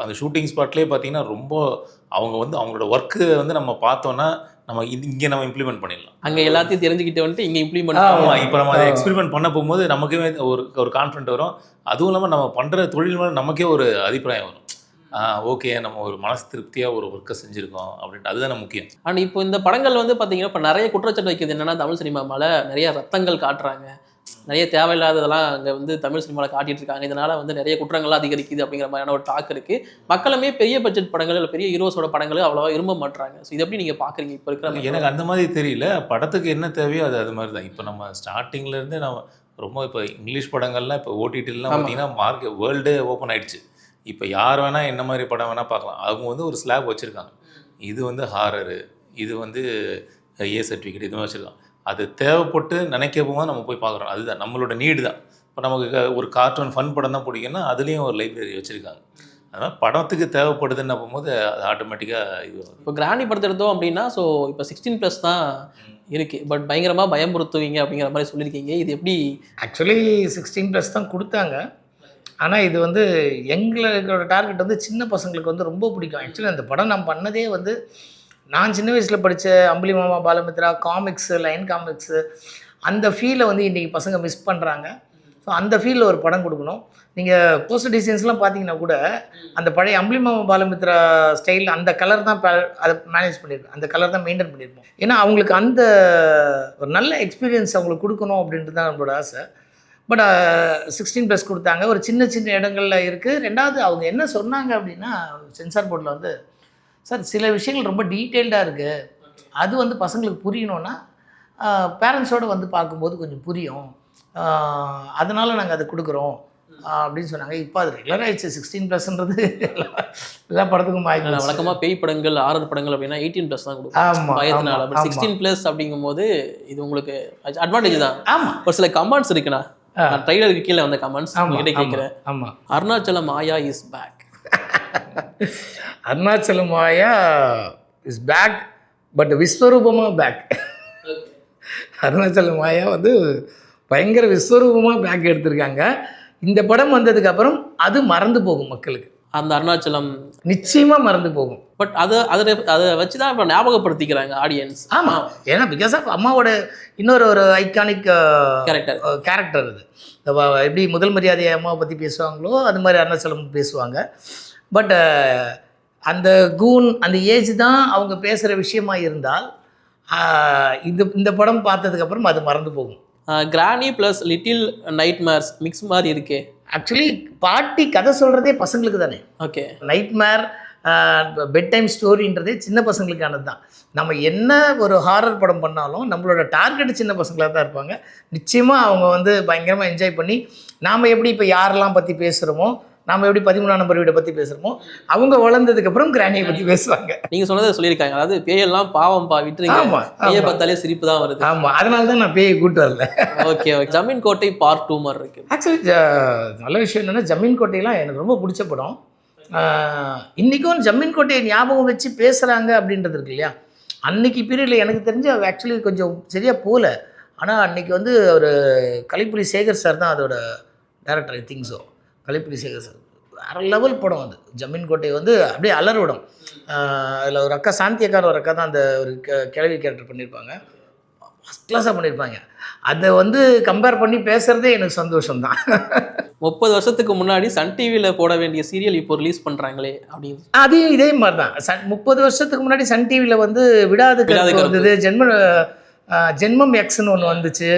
அந்த ஷூட்டிங் ஸ்பாட்லேயே பார்த்தீங்கன்னா ரொம்ப அவங்களோட ஒர்க்கு வந்து நம்ம பார்த்தோன்னா நம்ம இங்கே நம்ம இம்ப்ளிமெண்ட் பண்ணிடலாம். அங்கே எல்லாத்தையும் தெரிஞ்சுக்கிட்டு வந்துட்டு இங்கே இம்ப்ளிமெண்ட். ஆமாம், இப்போ நம்ம அதை எக்ஸ்பெரிமெண்ட் பண்ண போகும்போது நமக்கே ஒரு கான்ஃபிடென்ட் வரும். அதுவும் இல்லாமல் நம்ம பண்ணுற தொழில் மேலே நமக்கே ஒரு அபிப்பிராயம் வரும். ஓகே நம்ம ஒரு மனசு திருப்தியாக ஒரு ஒர்க்கை செஞ்சுருக்கோம் அப்படின்ட்டு அதுதானே முக்கியம். அண்ட் இப்போ இந்த படங்கள் வந்து பார்த்தீங்கன்னா இப்போ நிறைய குற்றச்சாட்டு வைக்கிறது என்னன்னா தமிழ் சினிமா மேலே நிறைய ரத்தங்கள் காட்டுறாங்க, நிறைய தேவையில்லாததெல்லாம் அங்கே வந்து தமிழ் சினிமாவில் காட்டிட்டு இருக்காங்க, இதனால வந்து நிறைய குற்றங்கள்லாம் அதிகரிக்குது அப்படிங்கிற மாதிரியான ஒரு டாக் இருக்கு. மக்களுமே பெரிய பட்ஜெட் படங்கள் இல்லை பெரிய ஹீரோஸோட படங்கள் அவ்வளோவா விரும்ப மாட்டாங்க. ஸோ இது எப்படி நீங்கள் பார்க்குறீங்க இப்போ இருக்கிற? எனக்கு அந்த மாதிரி தெரியல, படத்துக்கு என்ன தேவையோ அது மாதிரி தான். இப்போ நம்ம ஸ்டார்டிங்லேருந்தே நம்ம ரொம்ப இப்போ இங்கிலீஷ் படங்கள்லாம் இப்போ ஓடிடிலாம் பார்த்தீங்கன்னா மார்க்கெட் வேர்ல்டே ஓப்பன் ஆயிடுச்சு. இப்போ யார் வேணால் என்ன மாதிரி படம் வேணால் பார்க்கலாம். அவங்க வந்து ஒரு ஸ்லாப் வச்சுருக்காங்க, இது வந்து ஹாரரு, இது வந்து ஏ சர்டிஃபிகேட், இது மாதிரி வச்சுருக்காங்க. அது தேவைப்பட்டு நினைக்கப்போ நம்ம போய் பார்க்குறோம், அதுதான் நம்மளோட நீடு தான். இப்போ நமக்கு ஒரு கார்ட்டூன் ஃபன் படம் தான் பிடிக்குன்னா அதுலேயும் ஒரு லைப்ரரி வச்சுருக்காங்க. அதனால் படத்துக்கு தேவைப்படுதுன்னு போகும்போது அது ஆட்டோமேட்டிக்காக இது. இப்போ கிராணி படத்தை எடுத்தோம் அப்படின்னா ஸோ இப்போ 16+ தான் இருக்குது, பட் பயங்கரமாக பயமுறுத்துவீங்க அப்படிங்கிற மாதிரி சொல்லியிருக்கீங்க. இது எப்படி? ஆக்சுவலி 16+ தான் கொடுத்தாங்க. ஆனால் இது வந்து எங்களோட டார்கெட் வந்து சின்ன பசங்களுக்கு வந்து ரொம்ப பிடிக்கும். ஆக்சுவலி அந்த படம் நான் பண்ணதே வந்து நான் சின்ன வயசில் படித்த அம்புலி மாமா, பாலமித்ரா, காமிக்ஸு, லைன் காமிக்ஸு, அந்த ஃபீலை வந்து இன்றைக்கி பசங்க மிஸ் பண்ணுறாங்க. ஸோ அந்த ஃபீலில் ஒரு படம் கொடுக்கணும். நீங்கள் போஸ்டர் டிசைன்ஸ்லாம் பார்த்தீங்கன்னா கூட அந்த பழைய அம்புலி மாமா, பாலமித்ரா ஸ்டைலில் அந்த கலர் தான் அதை மேனேஜ் பண்ணியிருக்கோம், அந்த கலர் தான் மெயின்டைன் பண்ணியிருப்போம். ஏன்னா அவங்களுக்கு அந்த ஒரு நல்ல எக்ஸ்பீரியன்ஸ் அவங்களுக்கு கொடுக்கணும் அப்படின்ட்டு தான் நம்மளோட ஆசை. பட் 16+ கொடுத்தாங்க. ஒரு சின்ன சின்ன இடங்களில் இருக்குது. ரெண்டாவது அவங்க என்ன சொன்னாங்க அப்படின்னா சென்சார் போர்டில் வந்து, சார் சில விஷயங்கள் ரொம்ப டீட்டெயில்டாக இருக்குது, அது வந்து பசங்களுக்கு புரியணுன்னா பேரண்ட்ஸோடு வந்து பார்க்கும்போது கொஞ்சம் புரியும், அதனால் நாங்கள் அதை கொடுக்குறோம் அப்படின்னு சொன்னாங்க. இப்போ அது ரெகுலர் ஆகிடுச்சு. 16+ன்றது எல்லா படத்துக்கும் ஆகிடுச்சு. வழக்கமாக பேய் படங்கள், ஆரர் படங்கள் அப்படின்னா 18+ தான் கொடுக்கும். ஆமாம், பயத்தினால. பட் 16+ அப்படிங்கும்போது இது உங்களுக்கு அட்வான்டேஜ் தான். ஆமாம். ஒரு சில கமெண்ட்ஸ் இருக்குண்ணா, ட்ரைலருக்கு கீழே வந்த கமெண்ட்ஸ் உங்ககிட்ட கேட்குறேன். ஆமாம், Arunachalam Maya is back. Arunachalam Maya is back, but விஸ்வரூபமாக பேக். அருணாச்சலம் மாயா வந்து பயங்கர விஸ்வரூபமாக பேக் எடுத்திருக்காங்க. இந்த படம் வந்ததுக்கப்புறம் அது மறந்து போகும் மக்களுக்கு. அந்த அருணாச்சலம் நிச்சயமாக மறந்து போகும். பட் அதை வச்சு தான் இப்போ ஞாபகப்படுத்திக்கிறாங்க ஆடியன்ஸ். ஆமாம், ஏன்னா பிகாஸ் ஆஃப் அம்மாவோட இன்னொரு ஒரு ஐகானிக் கேரக்டர் அது. எப்படி முதல் மரியாதை அம்மாவை பற்றி பேசுவாங்களோ அது மாதிரி அருணாச்சலம் பேசுவாங்க. பட் அந்த கூன் அந்த ஏஜ் தான் அவங்க பேசுகிற விஷயமா இருந்தால் இந்த படம் பார்த்ததுக்கப்புறம் அது மறந்து போகும். கிராணி ப்ளஸ் லிட்டில் நைட்மேர்ஸ் மிக்ஸ் மாதிரி இருக்கே. ஆக்சுவலி பாட்டி கதை சொல்கிறதே பசங்களுக்கு தானே. ஓகே, நைட்மேர் பெட் டைம் ஸ்டோரின்றதே சின்ன பசங்களுக்கானது தான். நம்ம என்ன ஒரு ஹாரர் படம் பண்ணாலும் நம்மளோட டார்கெட் சின்ன பசங்களாக தான் இருப்பாங்க. நிச்சயமாக அவங்க வந்து பயங்கரமாக என்ஜாய் பண்ணி நாம் எப்படி இப்போ யாரெல்லாம் பற்றி பேசுகிறோமோ, நாம் எப்படி 13ஆம் நம்பர் வீடை பற்றி பேசுகிறோமோ, அவங்க வளர்ந்ததுக்கப்புறம் கிராணியை பற்றி பேசுவாங்க. நீங்கள் சொன்னதை சொல்லியிருக்காங்க, அதாவது பேயெல்லாம் பாவம் விட்டுருங்க, பேயை பார்த்தாலே சிரிப்பு தான் வருது. ஆமாம், அதனால தான் நான் பேயை கூட்டு வரல. ஓகே, ஜமீன் கோட்டை பார்ட் 2 மாதிரி இருக்கு. ஆக்சுவலி நல்ல விஷயம் என்னென்னா ஜமீன் கோட்டையெல்லாம் எனக்கு ரொம்ப பிடிச்ச படம். இன்றைக்கும் ஜமீன் கோட்டையை ஞாபகம் வச்சு பேசுகிறாங்க அப்படின்றது இருக்கு இல்லையா. அன்னைக்கு பீரியடில் எனக்கு தெரிஞ்சு ஆக்சுவலி கொஞ்சம் சரியாக போகல. ஆனால் அன்றைக்கி வந்து ஒரு கலைப்புலி சேகர் சார் தான் அதோட director, I think so. Kalaipuli Sekar sir வேறு லெவல் படம் அது. ஜமீன் கோட்டை வந்து அப்படியே அலர்விடும். அதில் ஒரு அக்கா சாந்தியக்கார ஒரு அக்கா தான் அந்த ஒரு கிழவி கேரக்டர் பண்ணியிருப்பாங்க. ஃபஸ்ட் கிளாஸாக பண்ணியிருப்பாங்க. அதை வந்து கம்பேர் பண்ணி பேசுகிறதே எனக்கு சந்தோஷம்தான். 30 வருஷத்துக்கு முன்னாடி சன் டிவியில் போட வேண்டிய சீரியல் இப்போ ரிலீஸ் பண்ணுறாங்களே அப்படின்னு. அதையும் இதே மாதிரி தான். 30 வருஷத்துக்கு முன்னாடி சன் டிவியில் வந்து விடாது கருப்பு வந்தது, ஜென்மம் எக்ஸ்ன்னு ஒன்று வந்துச்சு.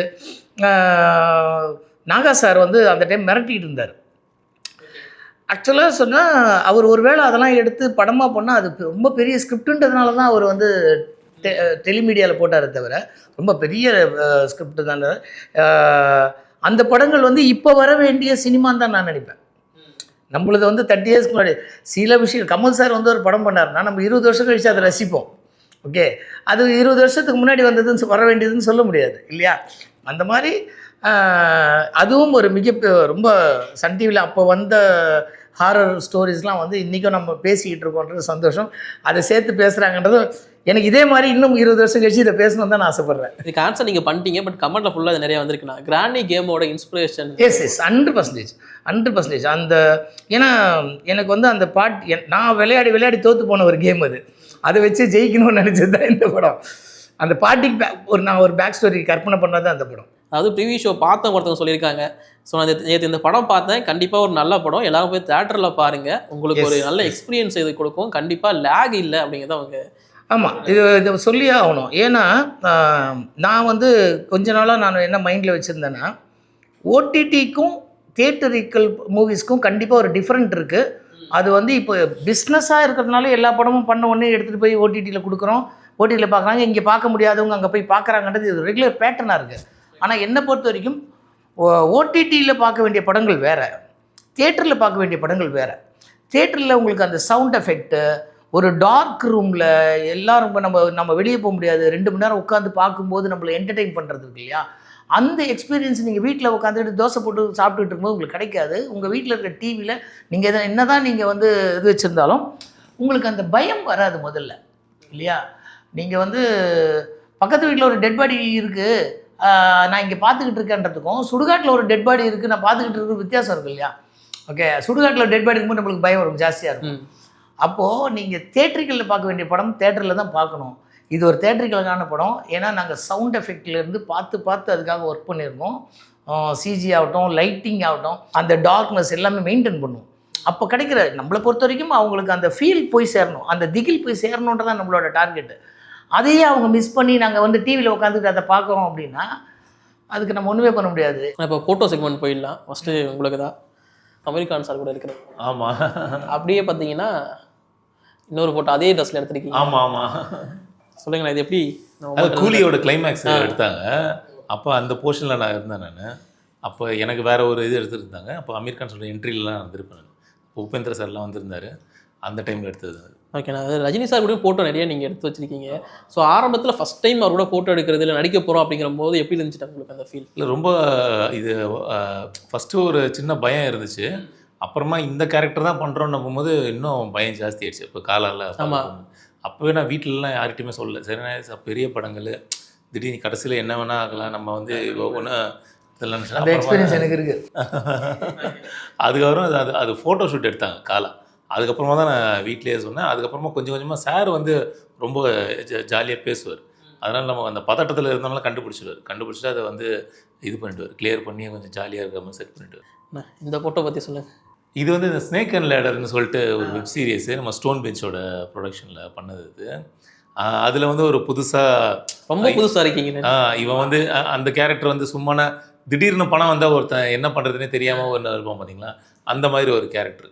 நாகா சார் வந்து அந்த டைம் மிரட்டிகிட்டு இருந்தார். ஆக்சுவலாக சொன்னால் அவர் ஒரு வேளை அதெல்லாம் எடுத்து படமாக பண்ணால் அது ரொம்ப பெரிய ஸ்கிரிப்டுன்றதுனால தான் அவர் வந்து டெலிமீடியாவில் போட்டாரே தவிர ரொம்ப பெரிய ஸ்கிரிப்டு தான். அந்த படங்கள் வந்து இப்போ வர வேண்டிய சினிமான்னு தான் நான் நினைப்பேன். நம்மளது வந்து 30 இயர்ஸ்க்கு முன்னாடி சில விஷயம். கமல் சார் வந்து ஒரு படம் பண்ணாருன்னா நம்ம 20 வருஷம் கழிச்சு அதை ரசிப்போம். ஓகே, அது 20 வருஷத்துக்கு முன்னாடி வந்ததுன்னு வர வேண்டியதுன்னு சொல்ல முடியாது இல்லையா. அந்த மாதிரி அதுவும் ஒரு ரொம்ப சன் டிவியில் அப்போ வந்த ஹாரர் ஸ்டோரிஸ்லாம் வந்து இன்றைக்கும் நம்ம பேசிக்கிட்டு இருக்கோன்றது சந்தோஷம். அதை சேர்த்து பேசுகிறாங்கன்றது எனக்கு இதே மாதிரி இன்னும் 20 வருஷம் கழிச்சு இதை பேசணும் தான் நான் ஆசைப்பட்றேன். இதுக்கு ஆன்சர் நீங்கள் பண்ணிட்டீங்க, பட் கமெண்ட்டில் ஃபுல்லாக அது நிறைய வந்திருக்குண்ணா. கிராணி கேமோட இன்ஸ்பிரேஷன். எஸ் 100%. அந்த ஏன்னா எனக்கு வந்து அந்த நான் விளையாடி தோற்று போன ஒரு கேம் அது. அதை வச்சு ஜெயிக்கணும்னு நினச்சது தான் இந்த படம். அந்த பாட்டிக்கு நான் ஒரு பேக் ஸ்டோரி கற்பனை பண்ணது அந்த படம். அதாவது ப்ரீவியூ ஷோ பார்த்தவங்க ஒருத்தவங்க சொல்லியிருக்காங்க. ஸோ நான் நேற்று இந்த படம் பார்த்தேன், கண்டிப்பாக ஒரு நல்ல படம், எல்லாரும் போய் தேட்டரில் பாருங்கள், உங்களுக்கு ஒரு நல்ல எக்ஸ்பீரியன்ஸ் இது கொடுக்கும், கண்டிப்பாக லேக் இல்லை அப்படிங்கிறத அவங்க. ஆமாம், இதை சொல்லியே ஆகணும். ஏன்னா நான் வந்து கொஞ்ச நாளாக நான் என்ன மைண்டில் வச்சுருந்தேன்னா, ஓடிடிக்கும் தியேட்டரிக்கல் மூவிஸ்க்கும் கண்டிப்பாக ஒரு டிஃப்ரெண்ட் இருக்குது. அது வந்து இப்போ பிஸ்னஸாக இருக்கிறதுனால எல்லா படமும் பண்ண உடனே எடுத்துகிட்டு போய் ஓடிடியில் கொடுக்குறோம், ஓடிடியில் பார்க்குறாங்க, இங்கே பார்க்க முடியாதவங்க அங்கே போய் பார்க்குறாங்கன்றது இது ரெகுலர் பேட்டர்னாக இருக்குது. ஆனால் என்னை பொறுத்த வரைக்கும் ஓடிடியில் பார்க்க வேண்டிய படங்கள் வேறு, தியேட்டரில் பார்க்க வேண்டிய படங்கள் வேறு. தியேட்டரில் உங்களுக்கு அந்த சவுண்ட் எஃபெக்ட்டு, ஒரு டார்க் ரூமில் எல்லோரும் நம்ம வெளியே போக முடியாது, 2 மணி நேரம் உட்காந்து பார்க்கும்போது நம்மளை என்டர்டெயின் பண்ணுறது இருக்கு இல்லையா, அந்த எக்ஸ்பீரியன்ஸ் நீங்கள் வீட்டில் உட்காந்துட்டு தோசை போட்டு சாப்பிட்டுட்டு இருக்கும்போது உங்களுக்கு கிடைக்காது. உங்கள் வீட்டில் இருக்கிற டிவியில் நீங்கள் என்ன தான் நீங்கள் வந்து இது வச்சுருந்தாலும் உங்களுக்கு அந்த பயம் வராது முதல்ல இல்லையா. நீங்கள் வந்து பக்கத்து வீட்டில் ஒரு டெட் பாடி இருக்குது நான் இங்கே பார்த்துக்கிட்டு இருக்கேன்றதுக்கும், சுடுகாட்டில் ஒரு டெட் பாடி இருக்குது நான் பார்த்துக்கிட்டு இருக்கிறது வித்தியாசம் இருக்குது இல்லையா. ஓகே, சுடுகாட்டில் டெட் பாடி இருக்கும்போது நம்மளுக்கு பயம் ரொம்ப ஜாஸ்தியாக இருக்கும். அப்போது நீங்கள் தியேட்டரிக்கலில் பார்க்க வேண்டிய படம் தியேட்டரில் தான் பார்க்கணும். இது ஒரு தியேட்டரிக்கலுக்கான படம். ஏன்னா நாங்கள் சவுண்ட் எஃபெக்ட்லேருந்து பார்த்து அதுக்காக ஒர்க் பண்ணியிருக்கோம். சிஜி ஆகட்டும், லைட்டிங் ஆகட்டும், அந்த டார்க்னஸ் எல்லாமே மெயின்டைன் பண்ணுவோம். அப்போ கிடைக்கிற நம்மளை பொறுத்த வரைக்கும் அவங்களுக்கு அந்த ஃபீல் போய் சேரணும், அந்த திகில் போய் சேரணுன்றதான் நம்மளோட டார்கெட்டு. அதையே அவங்க மிஸ் பண்ணி நாங்கள் வந்து டிவியில் உட்காந்துட்டு அதை பார்க்குறோம் அப்படின்னா அதுக்கு நம்ம ஒன்றுமே பண்ண முடியாது. இப்போ ஃபோட்டோ செக்மெண்ட் போயிடலாம். ஃபஸ்ட்டு உங்களுக்கு தான் அமீர் கான் சார் கூட இருக்கிறது. ஆமாம், அப்படியே பார்த்தீங்கன்னா இன்னொரு ஃபோட்டோ அதே ட்ரெஸ்ஸில் எடுத்துருக்கீங்க. ஆமாம். சொல்லுங்கண்ணா, இது எப்படி? அது கூலியோட கிளைமேக்ஸ் எடுத்தாங்க. அப்போ அந்த போர்ஷனில் நான் இருந்தேன். நான் அப்போ எனக்கு வேறு ஒரு இது எடுத்துருந்தாங்க. அப்போ அமீர் கான் சொல்கிற என்ட்ரிலலாம் வந்திருப்பேன். நான் உபேந்திர சார்லாம் வந்திருந்தார், அந்த டைமில் எடுத்தது. ஓகேண்ணா, அது ரஜினி சார் கூட ஃபோட்டோ நிறைய நீங்கள் எடுத்து வச்சுருக்கீங்க. ஸோ ஆரம்பத்தில் ஃபஸ்ட் டைம் அவர் கூட ஃபோட்டோ எடுக்கிறது இல்லை நடிக்க போகிறோம் அப்படிங்கிற போது எப்படி இருந்துச்சு உங்களுக்கு அந்த ஃபீல்? இல்லை, ரொம்ப இது ஃபஸ்ட்டு ஒரு சின்ன பயம் இருந்துச்சு. அப்புறமா இந்த கேரக்டர் தான் பண்ணுறோன்னு போது இன்னும் பயம் ஜாஸ்தி ஆயிடுச்சு. இப்போ காலால் அப்போவே நான் வீட்டிலலாம் யார்கிட்டையுமே சொல்லலை. சரி, பெரிய படங்கள் திடீர்னு கடைசியில் என்ன வேணா ஆகலாம், நம்ம வந்து ஒன்று இதெல்லாம் எக்ஸ்பீரியன்ஸ் எனக்கு இருக்குது. அதுக்கப்புறம் அது ஃபோட்டோ ஷூட் எடுத்தாங்க காலா. அதுக்கப்புறமா தான் நான் வீட்டிலேயே சொன்னேன். அதுக்கப்புறமா கொஞ்சம் கொஞ்சமாக சார் வந்து ரொம்ப ஜாலியாக பேசுவார். அதனால் நம்ம அந்த பதட்டத்தில் இருந்தோம்னா கண்டுபிடிச்சிட்டு அதை வந்து இது பண்ணிவிடுவார், கிளியர் பண்ணி கொஞ்சம் ஜாலியாக இருக்கிற மாதிரி செட் பண்ணிவிடுவார். இந்த ஃபோட்டோ பற்றி சொல்லுங்கள். இது வந்து இந்த ஸ்னேக் அண்ட் லேடர்னு சொல்லிட்டு ஒரு வெப் சீரிஸு நம்ம ஸ்டோன் பெஞ்சோட ப்ரொடக்ஷனில் பண்ணது. இது அதில் வந்து ஒரு ரொம்ப புதுசாக இருக்கீங்க. இவன் வந்து அந்த கேரக்டர் வந்து சும்மான திடீர்னு பணம் வந்தால் ஒருத்தன் என்ன பண்ணுறதுனே தெரியாமல் ஒரு இருப்பான் பார்த்தீங்களா, அந்த மாதிரி ஒரு கேரக்டர்.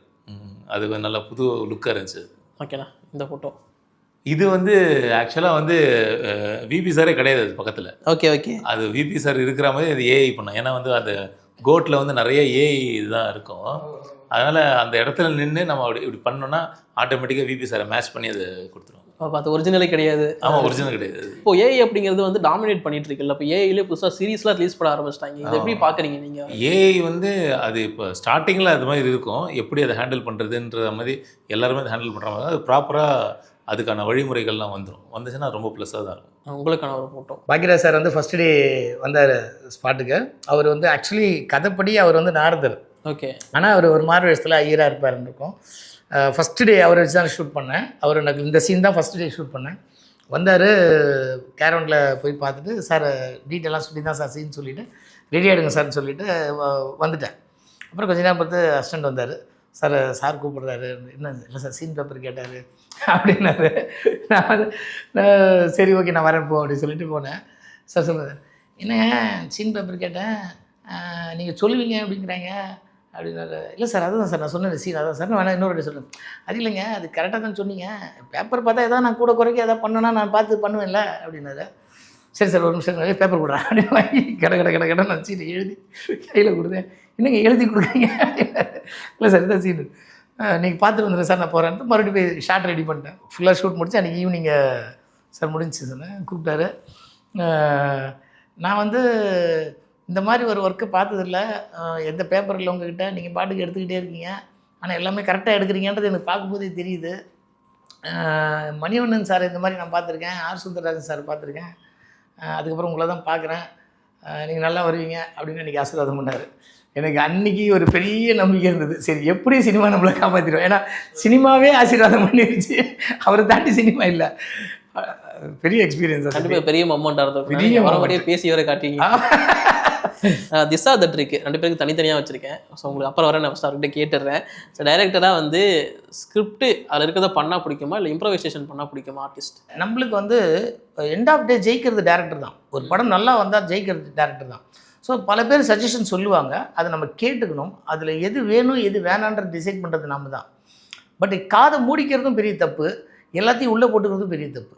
அது நல்ல புது லுக்காக இருந்துச்சு. ஓகேண்ணா, இந்த ஃபோட்டோ இது வந்து ஆக்சுவலாக வந்து விபி சாரே கிடையாது அது பக்கத்தில். ஓகே, அது விபி சார் இருக்கிற மாதிரி அது ஏஐ பண்ணோம். ஏன்னா வந்து அந்த கோட்டில் வந்து நிறைய ஏஐ இதுதான் இருக்கும். அதனால் அந்த இடத்துல நின்று நம்ம இப்படி பண்ணோன்னா ஆட்டோமேட்டிக்காக விபி சாரை மேட்ச் பண்ணி அதை கொடுத்துருவோம். அது ஒரிஜினலே கிடையாது. ஆமாம், ஒரிஜினல் கிடையாது. இப்போ ஏஐ அப்படிங்கிறது வந்து டாமினேட் பண்ணிட்டு இருக்குல்ல, இப்போ ஏஐலே புதுசாக சீரீஸ்லாம் ரிலீஸ் பண்ண ஆரம்பிச்சிட்டாங்க. இதை எப்படி பார்க்குறீங்க நீங்கள்? ஏஐ வந்து அது இப்போ ஸ்டார்டிங்கில் அது மாதிரி இருக்கும், எப்படி அதை ஹேண்டில் பண்ணுறதுன்ற மாதிரி எல்லாருமே அதை ஹேண்டில் பண்ணுற மாதிரி அது ப்ராப்பராக அதுக்கான வழிமுறைகள்லாம் வந்துச்சுன்னா ரொம்ப ப்ளஸ்ஸாக தான் இருக்கும். உங்களுக்கான ஒரு ஃபோட்டோ பாக்யராஜ் சார் வந்து ஃபஸ்ட் டே வந்தார் ஸ்பாட்டுக்கு. அவர் வந்து ஆக்சுவலி கதைப்படி அவர் வந்து நாரதர். ஓகே, ஆனால் அவர் ஒரு மாறு வேஷத்தில் ஐயராக இருப்பாருன்னு இருக்கும். ஃபஸ்ட்டு டே அவரை வச்சு தான் ஷூட் பண்ணேன். அவர் எனக்கு இந்த சீன் தான் ஃபஸ்ட்டு டே ஷூட் பண்ணேன். வந்தார், கேரவுண்டில் போய் பார்த்துட்டு சார் டீட்டெயிலாக சொல்லி தான் சார் சீன் சொல்லிவிட்டு ரெடி ஆகிடுங்க சார்னு சொல்லிவிட்டு வந்துட்டேன். அப்புறம் கொஞ்ச நேரம் பார்த்து அசிஸ்டண்ட் வந்தார். சார் கூப்பிட்றாரு, என்ன இல்லை சார் சீன் பேப்பர் கேட்டார் அப்படின்னாரு. நான் சரி ஓகே நான் வரேன் போ அப்படின்னு சொல்லிட்டு போனேன். சார் சொல்லுங்கள், என்னங்க சீன் பேப்பர் கேட்டேன், நீங்கள் சொல்லுவீங்க அப்படிங்கிறாங்க அப்படின்னாரு. இல்லை சார் அதுதான் சார் நான் சொன்னேன் சீன் அதான் சார், நான் வேணா இன்னொரு சொல்லுவேன். அது இல்லைங்க அது கரெக்டாக தான் சொன்னீங்க, பேப்பர் பார்த்தா எதாவது நான் கூட குறைக்க எதாவது பண்ணேன்னா நான் பார்த்து பண்ணுவேன்ல அப்படின்னாரு. சரி சார் ஒரு நிமிஷம் பேப்பர் கொடுறேன் அப்படின்னு வாங்கி கடை நான் சீனை எழுதி கையில் கொடுத்தேன். என்னங்க எழுதி கொடுக்குறீங்க அப்படின்னாரு. இல்லை சார் இதான் சீனு, நீங்கள் பார்த்துட்டு வந்துடுறேன் சார் நான் போகிறேன்ட்டு மறுபடியும் போய் ஷார்ட் ரெடி பண்ணிட்டேன். ஃபுல்லாக ஷூட் முடிச்சு அன்றைக்கி ஈவினிங்கை சார் முடிஞ்சிச்சு சொன்னேன். கூப்பிட்டாரு. நான் வந்து இந்த மாதிரி ஒரு ஒர்க்கு பார்த்ததில்ல, எந்த பேப்பரில் உங்ககிட்ட நீங்கள் பாட்டுக்கு எடுத்துக்கிட்டே இருக்கீங்க, ஆனால் எல்லாமே கரெக்டாக எடுக்கிறீங்கன்றது எனக்கு பார்க்கும்போதே தெரியுது. மணிவண்ணன் சார் இந்த மாதிரி நான் பார்த்துருக்கேன், ஆர் சுந்தரராஜன் சார் பார்த்துருக்கேன், அதுக்கப்புறம் உங்களை தான் பார்க்குறேன், நீங்கள் நல்லா வருவீங்க அப்படின்னு எனக்கு ஆசீர்வாதம் பண்ணார். எனக்கு அன்றைக்கி ஒரு பெரிய நம்பிக்கை இருந்தது. சரி எப்படி சினிமா நம்மளை காப்பாற்றிடுவோம், ஏன்னா சினிமாவே ஆசீர்வாதம் பண்ணிடுச்சு, அவரை தாண்டி சினிமா இல்லை. பெரிய எக்ஸ்பீரியன்ஸ், பெரிய மொமெண்ட்டாக இருந்தது. பெரிய மறுபடியும் பேசி வர காட்டிங்க. திசா தட் இருக்கு 2 பேருக்கு தனித்தனியாக வச்சிருக்கேன். ஸோ உங்களுக்கு அப்புறம் வர நான் அவர்கிட்ட கேட்டுடுறேன். ஸோ டைரக்டராக வந்து ஸ்கிரிப்ட் அதில் இருக்கிறத பண்ணால் பிடிக்குமா இல்லை இம்ப்ரவைசேஷன் பண்ணால் பிடிக்குமா ஆர்டிஸ்ட்? நம்மளுக்கு வந்து எண்ட் ஆஃப் டே ஜெயிக்கிறது டேரக்டர் தான். ஒரு படம் நல்லா வந்தால் ஜெயிக்கிறது டேரக்டர் தான். ஸோ பல பேர் சஜஷன் சொல்லுவாங்க, அதை நம்ம கேட்டுக்கணும். அதில் எது வேணும் எது வேணான்றது டிசைட் பண்ணுறது நம்ம தான். பட் காதை மூடிக்கிறதும் பெரிய தப்பு, எல்லாத்தையும் உள்ளே போட்டுக்கிறதும் பெரிய தப்பு.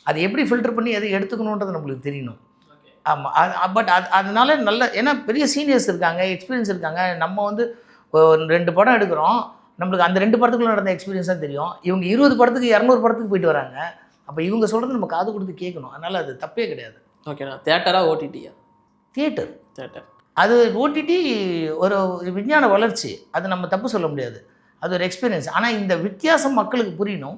அது எப்படி ஃபில்டர் பண்ணி எது எடுத்துக்கணுன்றது நம்மளுக்கு தெரியணும். ஆமாம். பட் அதனால நல்ல, ஏன்னா பெரிய சீனியர்ஸ் இருக்காங்க, எக்ஸ்பீரியன்ஸ் இருக்காங்க. நம்ம வந்து 2 படம் எடுக்கிறோம், நம்மளுக்கு அந்த 2 படத்துக்குள்ள நடந்த எக்ஸ்பீரியன்ஸ் தான் தெரியும். இவங்க 20 படத்துக்கு 200 படத்துக்கு போயிட்டு வராங்க. அப்போ இவங்க சொல்கிறது நம்ம காது கொடுத்து கேட்கணும். அதனால் அது தப்பே கிடையாது. ஓகேண்ணா. தியேட்டரா ஓடிடியா? தியேட்டர். அது ஓடிடி ஒரு விஞ்ஞான வளர்ச்சி, அது நம்ம தப்பு சொல்ல முடியாது. அது ஒரு எக்ஸ்பீரியன்ஸ். ஆனால் இந்த வித்தியாசம் மக்களுக்கு புரியணும்,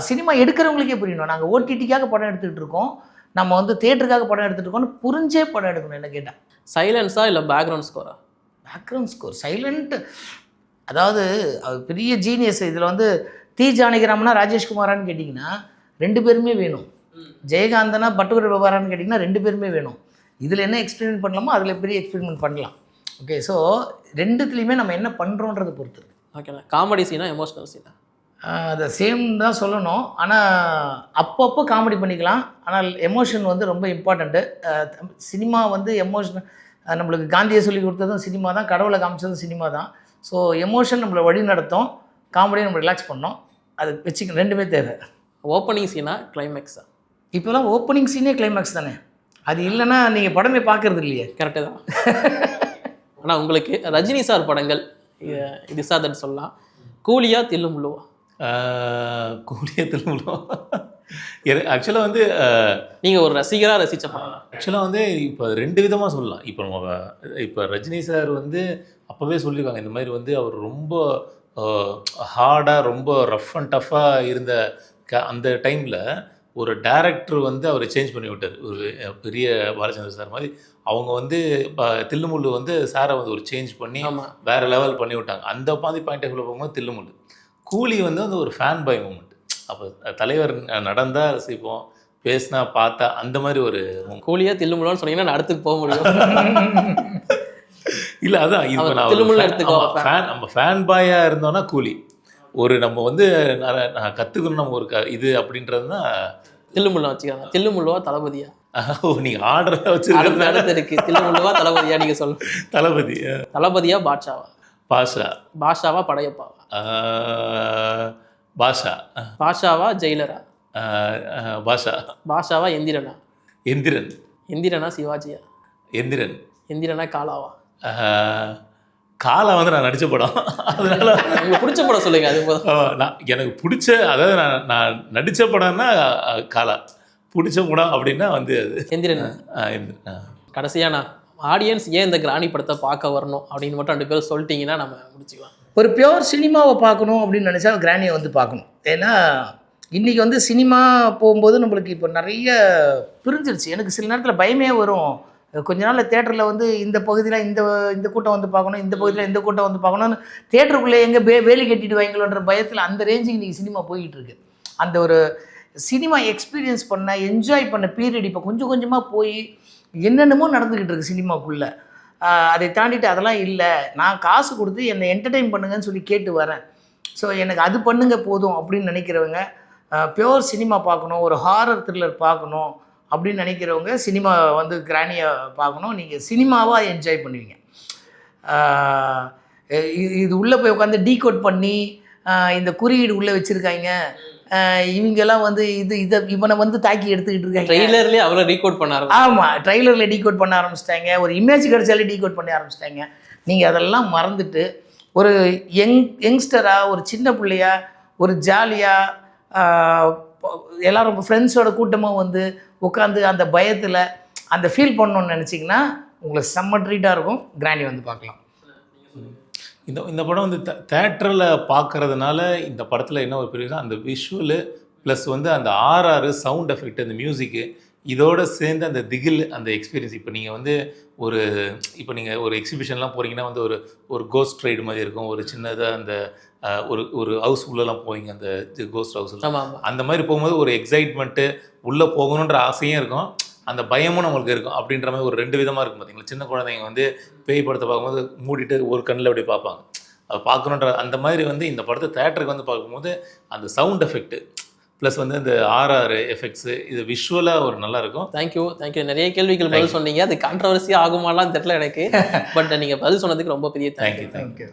சினிமா எடுக்கிறவங்களுக்கே புரியணும். நாங்கள் ஓடிடிக்காக படம் எடுத்துகிட்டு இருக்கோம், நம்ம வந்து தியேட்டருக்காக படம் எடுத்துகிட்டு இருக்கோம்னு புரிஞ்சே படம் எடுக்கணும். என்ன கேட்டால் சைலன்ஸா இல்லை பேக்ரவுண்ட் ஸ்கோரா? Background score silent. அதாவது அது பெரிய ஜீனியஸ். இதில் வந்து டி ஜானகிராமனா ராஜேஷ்குமாரான்னு கேட்டிங்கன்னா 2 பேருமே வேணும். ஜெயகாந்தனா பட்டுக்கோட்டை பிரபாரான்னு கேட்டிங்கன்னா 2 பேருமே வேணும். இதில் என்ன எக்ஸ்பெரிமெண்ட் பண்ணலாமோ அதில் பெரிய எக்ஸ்பெரிமெண்ட் பண்ணலாம். ஓகே, ஸோ 2த்துலேயுமே நம்ம என்ன பண்ணுறோன்றதை பொறுத்து. ஓகேண்ணா. காமெடி சீனா எமோஷனல் சீனா? அதை சேம் தான் சொல்லணும். ஆனால் அப்பப்போ காமெடி பண்ணிக்கலாம். ஆனால் எமோஷன் வந்து ரொம்ப இம்பார்ட்டண்ட்டு. சினிமா வந்து எமோஷன் நம்மளுக்கு காந்தியை சொல்லி கொடுத்ததும் சினிமா தான், கடவுளை காமிச்சதும் சினிமா தான். ஸோ எமோஷன் நம்மளை வழி நடத்தும், காமெடியை நம்ம ரிலாக்ஸ் பண்ணோம். அது வச்சுக்க 2மே தேவை. ஓப்பனிங் சீனா கிளைமேக்ஸா? இப்போலாம் ஓப்பனிங் சீனே கிளைமேக்ஸ் தானே. அது இல்லைன்னா நீங்கள் படமே பார்க்கறது இல்லையே. கரெக்டு தான். ஆனால் உங்களுக்கு ரஜினி சார் படங்கள் திசா தட் சொல்லலாம், கூலியா தில்லு முள்ளுவா? கூலியா தில்லு முள்ளுவா? ஆக்சுவலாக வந்து நீங்கள் ஒரு ரசிகராக ரசித்த படம். ஆக்சுவலாக வந்து இப்போ 2 விதமாக சொல்லலாம். இப்போ ரஜினி சார் வந்து அப்போவே சொல்லியிருக்காங்க, இந்த மாதிரி வந்து அவர் ரொம்ப ஹார்டாக ரொம்ப ரஃப் அண்ட் டஃப்பாக இருந்த அந்த டைமில் ஒரு டைரக்டர் வந்து அவரை சேஞ்ச் பண்ணி விட்டார். ஒரு பெரிய பாலச்சந்திர சார் மாதிரி அவங்க வந்து தில்லுமுள்ளு வந்து சாரை வந்து ஒரு சேஞ்ச் பண்ணி வேறு லெவல் பண்ணி விட்டாங்க. அந்த மாதிரி பாயிண்ட் ஆஃப் வியூ போகும்போது தில்லுமுள்ளு. கூலி வந்து ஒரு ஃபேன் பாய் மூமெண்ட். அப்போ தலைவர் நடந்தால் ரசிப்போம், பேசினா பார்த்தா அந்த மாதிரி ஒரு கூலியா தில்லுமுள்ளுன்னு சொன்னீங்கன்னா நான் அடுத்துக்கு போக முடியும். இல்லை அதான் இப்போ நான் நம்ம ஃபேன் பாயாக இருந்தோன்னா கூலி. ஒரு நம்ம வந்து நான் கற்றுக்கணும் நம்ம ஒரு இது அப்படின்றது தான் தில்லுமுள்ளா வச்சுக்காங்க. தில்லுமுள்ளுவா தளபதியா? நீங்கள் ஆர்டர் வச்சுருக்க இருக்கு. தில்லுமுள்ளுவா தளபதியா? நீங்கள் சொல்லுங்க. தளபதி. தளபதியா பாட்ஷாவா? பாஷாவா படையப்பாவா? பாஷா. பாஷாவா ஜெயிலரா? பாஷாவா எந்திரனா? எந்திரனா சிவாஜியா? எந்திரனா காலாவா? காலா வந்து நான் நடித்த படம், அதனால உங்களுக்கு பிடிச்ச படம் சொல்லுங்க. அது எனக்கு பிடிச்ச, அதாவது நான் நடித்த படம்னா காலா, பிடிச்ச படம் அப்படின்னா வந்து அது எந்திரன். கடைசியாண்ணா ஆடியன்ஸ் ஏன் இந்த கிராணி படத்தை பார்க்க வரணும் அப்படின்னு மட்டும் 2 பேரும் சொல்லிட்டீங்கன்னா நம்ம முடிச்சுக்கலாம். ஒரு பியோர் சினிமாவை பார்க்கணும் அப்படின்னு நினச்சா கிராணியை வந்து பார்க்கணும். ஏன்னா இன்றைக்கி வந்து சினிமா போகும்போது நம்மளுக்கு இப்போ நிறைய பிரிஞ்சிருச்சு. எனக்கு சில நேரத்தில் பயமே வரும். கொஞ்ச நாள் தேட்டரில் வந்து இந்த பகுதியில் இந்த கூட்டம் வந்து பார்க்கணும், இந்த பகுதியில் இந்த கூட்டம் வந்து பார்க்கணும்னு தேட்டருக்குள்ளே எங்கே வேலி கட்டிட்டு வாங்கிக்கலான்ற பயத்தில் அந்த ரேஞ்சுக்கு இன்றைக்கி சினிமா போய்கிட்டு இருக்கு. அந்த ஒரு சினிமா எக்ஸ்பீரியன்ஸ் பண்ண என்ஜாய் பண்ண பீரியட் இப்போ கொஞ்சம் கொஞ்சமாக போய் என்னென்னமோ நடந்துக்கிட்டு இருக்குது சினிமாக்குள்ளே. அதை தாண்டிட்டு அதெல்லாம் இல்லை, நான் காசு கொடுத்து என்னை என்டர்டெயின் பண்ணுங்கன்னு சொல்லி கேட்டு வரேன். ஸோ எனக்கு அது பண்ணுங்க போதும் அப்படின்னு நினைக்கிறவங்க, பியோர் சினிமா பார்க்கணும், ஒரு ஹாரர் த்ரில்லர் பார்க்கணும் அப்படின்னு நினைக்கிறவங்க சினிமா வந்து கிராணியை பார்க்கணும். நீங்கள் சினிமாவாக என்ஜாய் பண்ணுவீங்க. இது உள்ளே போய் உட்காந்து டீகோட் பண்ணி இந்த குறியீடு உள்ளே வச்சுருக்காங்க, இவங்கெல்லாம் வந்து இவனை வந்து தாக்கி எடுத்துக்கிட்டு இருக்காங்க. ட்ரெய்லர்லேயே அவ்வளோ டீகோட் பண்ண ஆரம்பிச்சு. ஆமாம், ட்ரெய்லரில் டீகோட் பண்ண ஆரம்பிச்சிட்டாங்க. ஒரு இமேஜ் கிடச்சாலே டீகோட் பண்ண ஆரம்பிச்சிட்டாங்க. நீங்கள் அதெல்லாம் மறந்துட்டு ஒரு யங்ஸ்டராக, ஒரு சின்ன பிள்ளையா, ஒரு ஜாலியாக எல்லோரும் ஃப்ரெண்ட்ஸோட கூட்டமாக வந்து உட்காந்து அந்த பயத்தில் அந்த ஃபீல் பண்ணணுன்னு நினச்சிங்கன்னா உங்களுக்கு செம்ம ட்ரீட்டாக இருக்கும். கிராணி வந்து பார்க்கலாம். இந்த படம் வந்து தேட்டரில் பார்க்குறதுனால இந்த படத்தில் என்ன ஒரு பெரிய அந்த விஷுவலு ப்ளஸ் வந்து அந்த ஆர்ஆர் சவுண்ட் எஃபெக்ட், அந்த மியூசிக்கு, இதோடு சேர்ந்து அந்த திகில், அந்த எக்ஸ்பீரியன்ஸ். இப்போ நீங்கள் வந்து ஒரு எக்ஸிபிஷன்லாம் போகிறீங்கன்னா வந்து ஒரு கோஸ்ட் ரைடு மாதிரி இருக்கும். ஒரு சின்னதாக அந்த ஒரு ஹவுஸ் உள்ளெல்லாம் போவீங்க, அந்த கோஸ்ட் ஹவுஸ், அந்த மாதிரி போகும்போது ஒரு எக்ஸைட்மெண்ட்டு, உள்ளே போகணுன்ற ஆசையும் இருக்கும். அந்த பயமும் நம்மளுக்கு இருக்கும் அப்படின்ற மாதிரி ஒரு 2 விதமாக இருக்கும் பார்த்தீங்களா. சின்ன குழந்தைங்க வந்து பேய் படத்தை பார்க்கும்போது மூடிட்டு ஒரு கண்ணில் அப்படி பார்ப்பாங்க, அதை பார்க்கணுன்ற அந்த மாதிரி வந்து இந்த படத்தை தேட்டருக்கு வந்து பார்க்கும்போது அந்த சவுண்ட் எஃபெக்ட் ப்ளஸ் வந்து இந்த ஆர்ஆர் எஃபெக்ட்ஸு இது விஷுவலாக ஒரு நல்லா இருக்கும். தேங்க்யூ. நிறைய கேள்விகள் பதில் சொன்னீங்க. அது கான்ட்ரவர்சியாக ஆகுமாலாம் தெரியல எனக்கு. பட் நீங்கள் பதில் சொன்னதுக்கு ரொம்ப பெரிய தேங்க்யூ. தேங்க்யூ.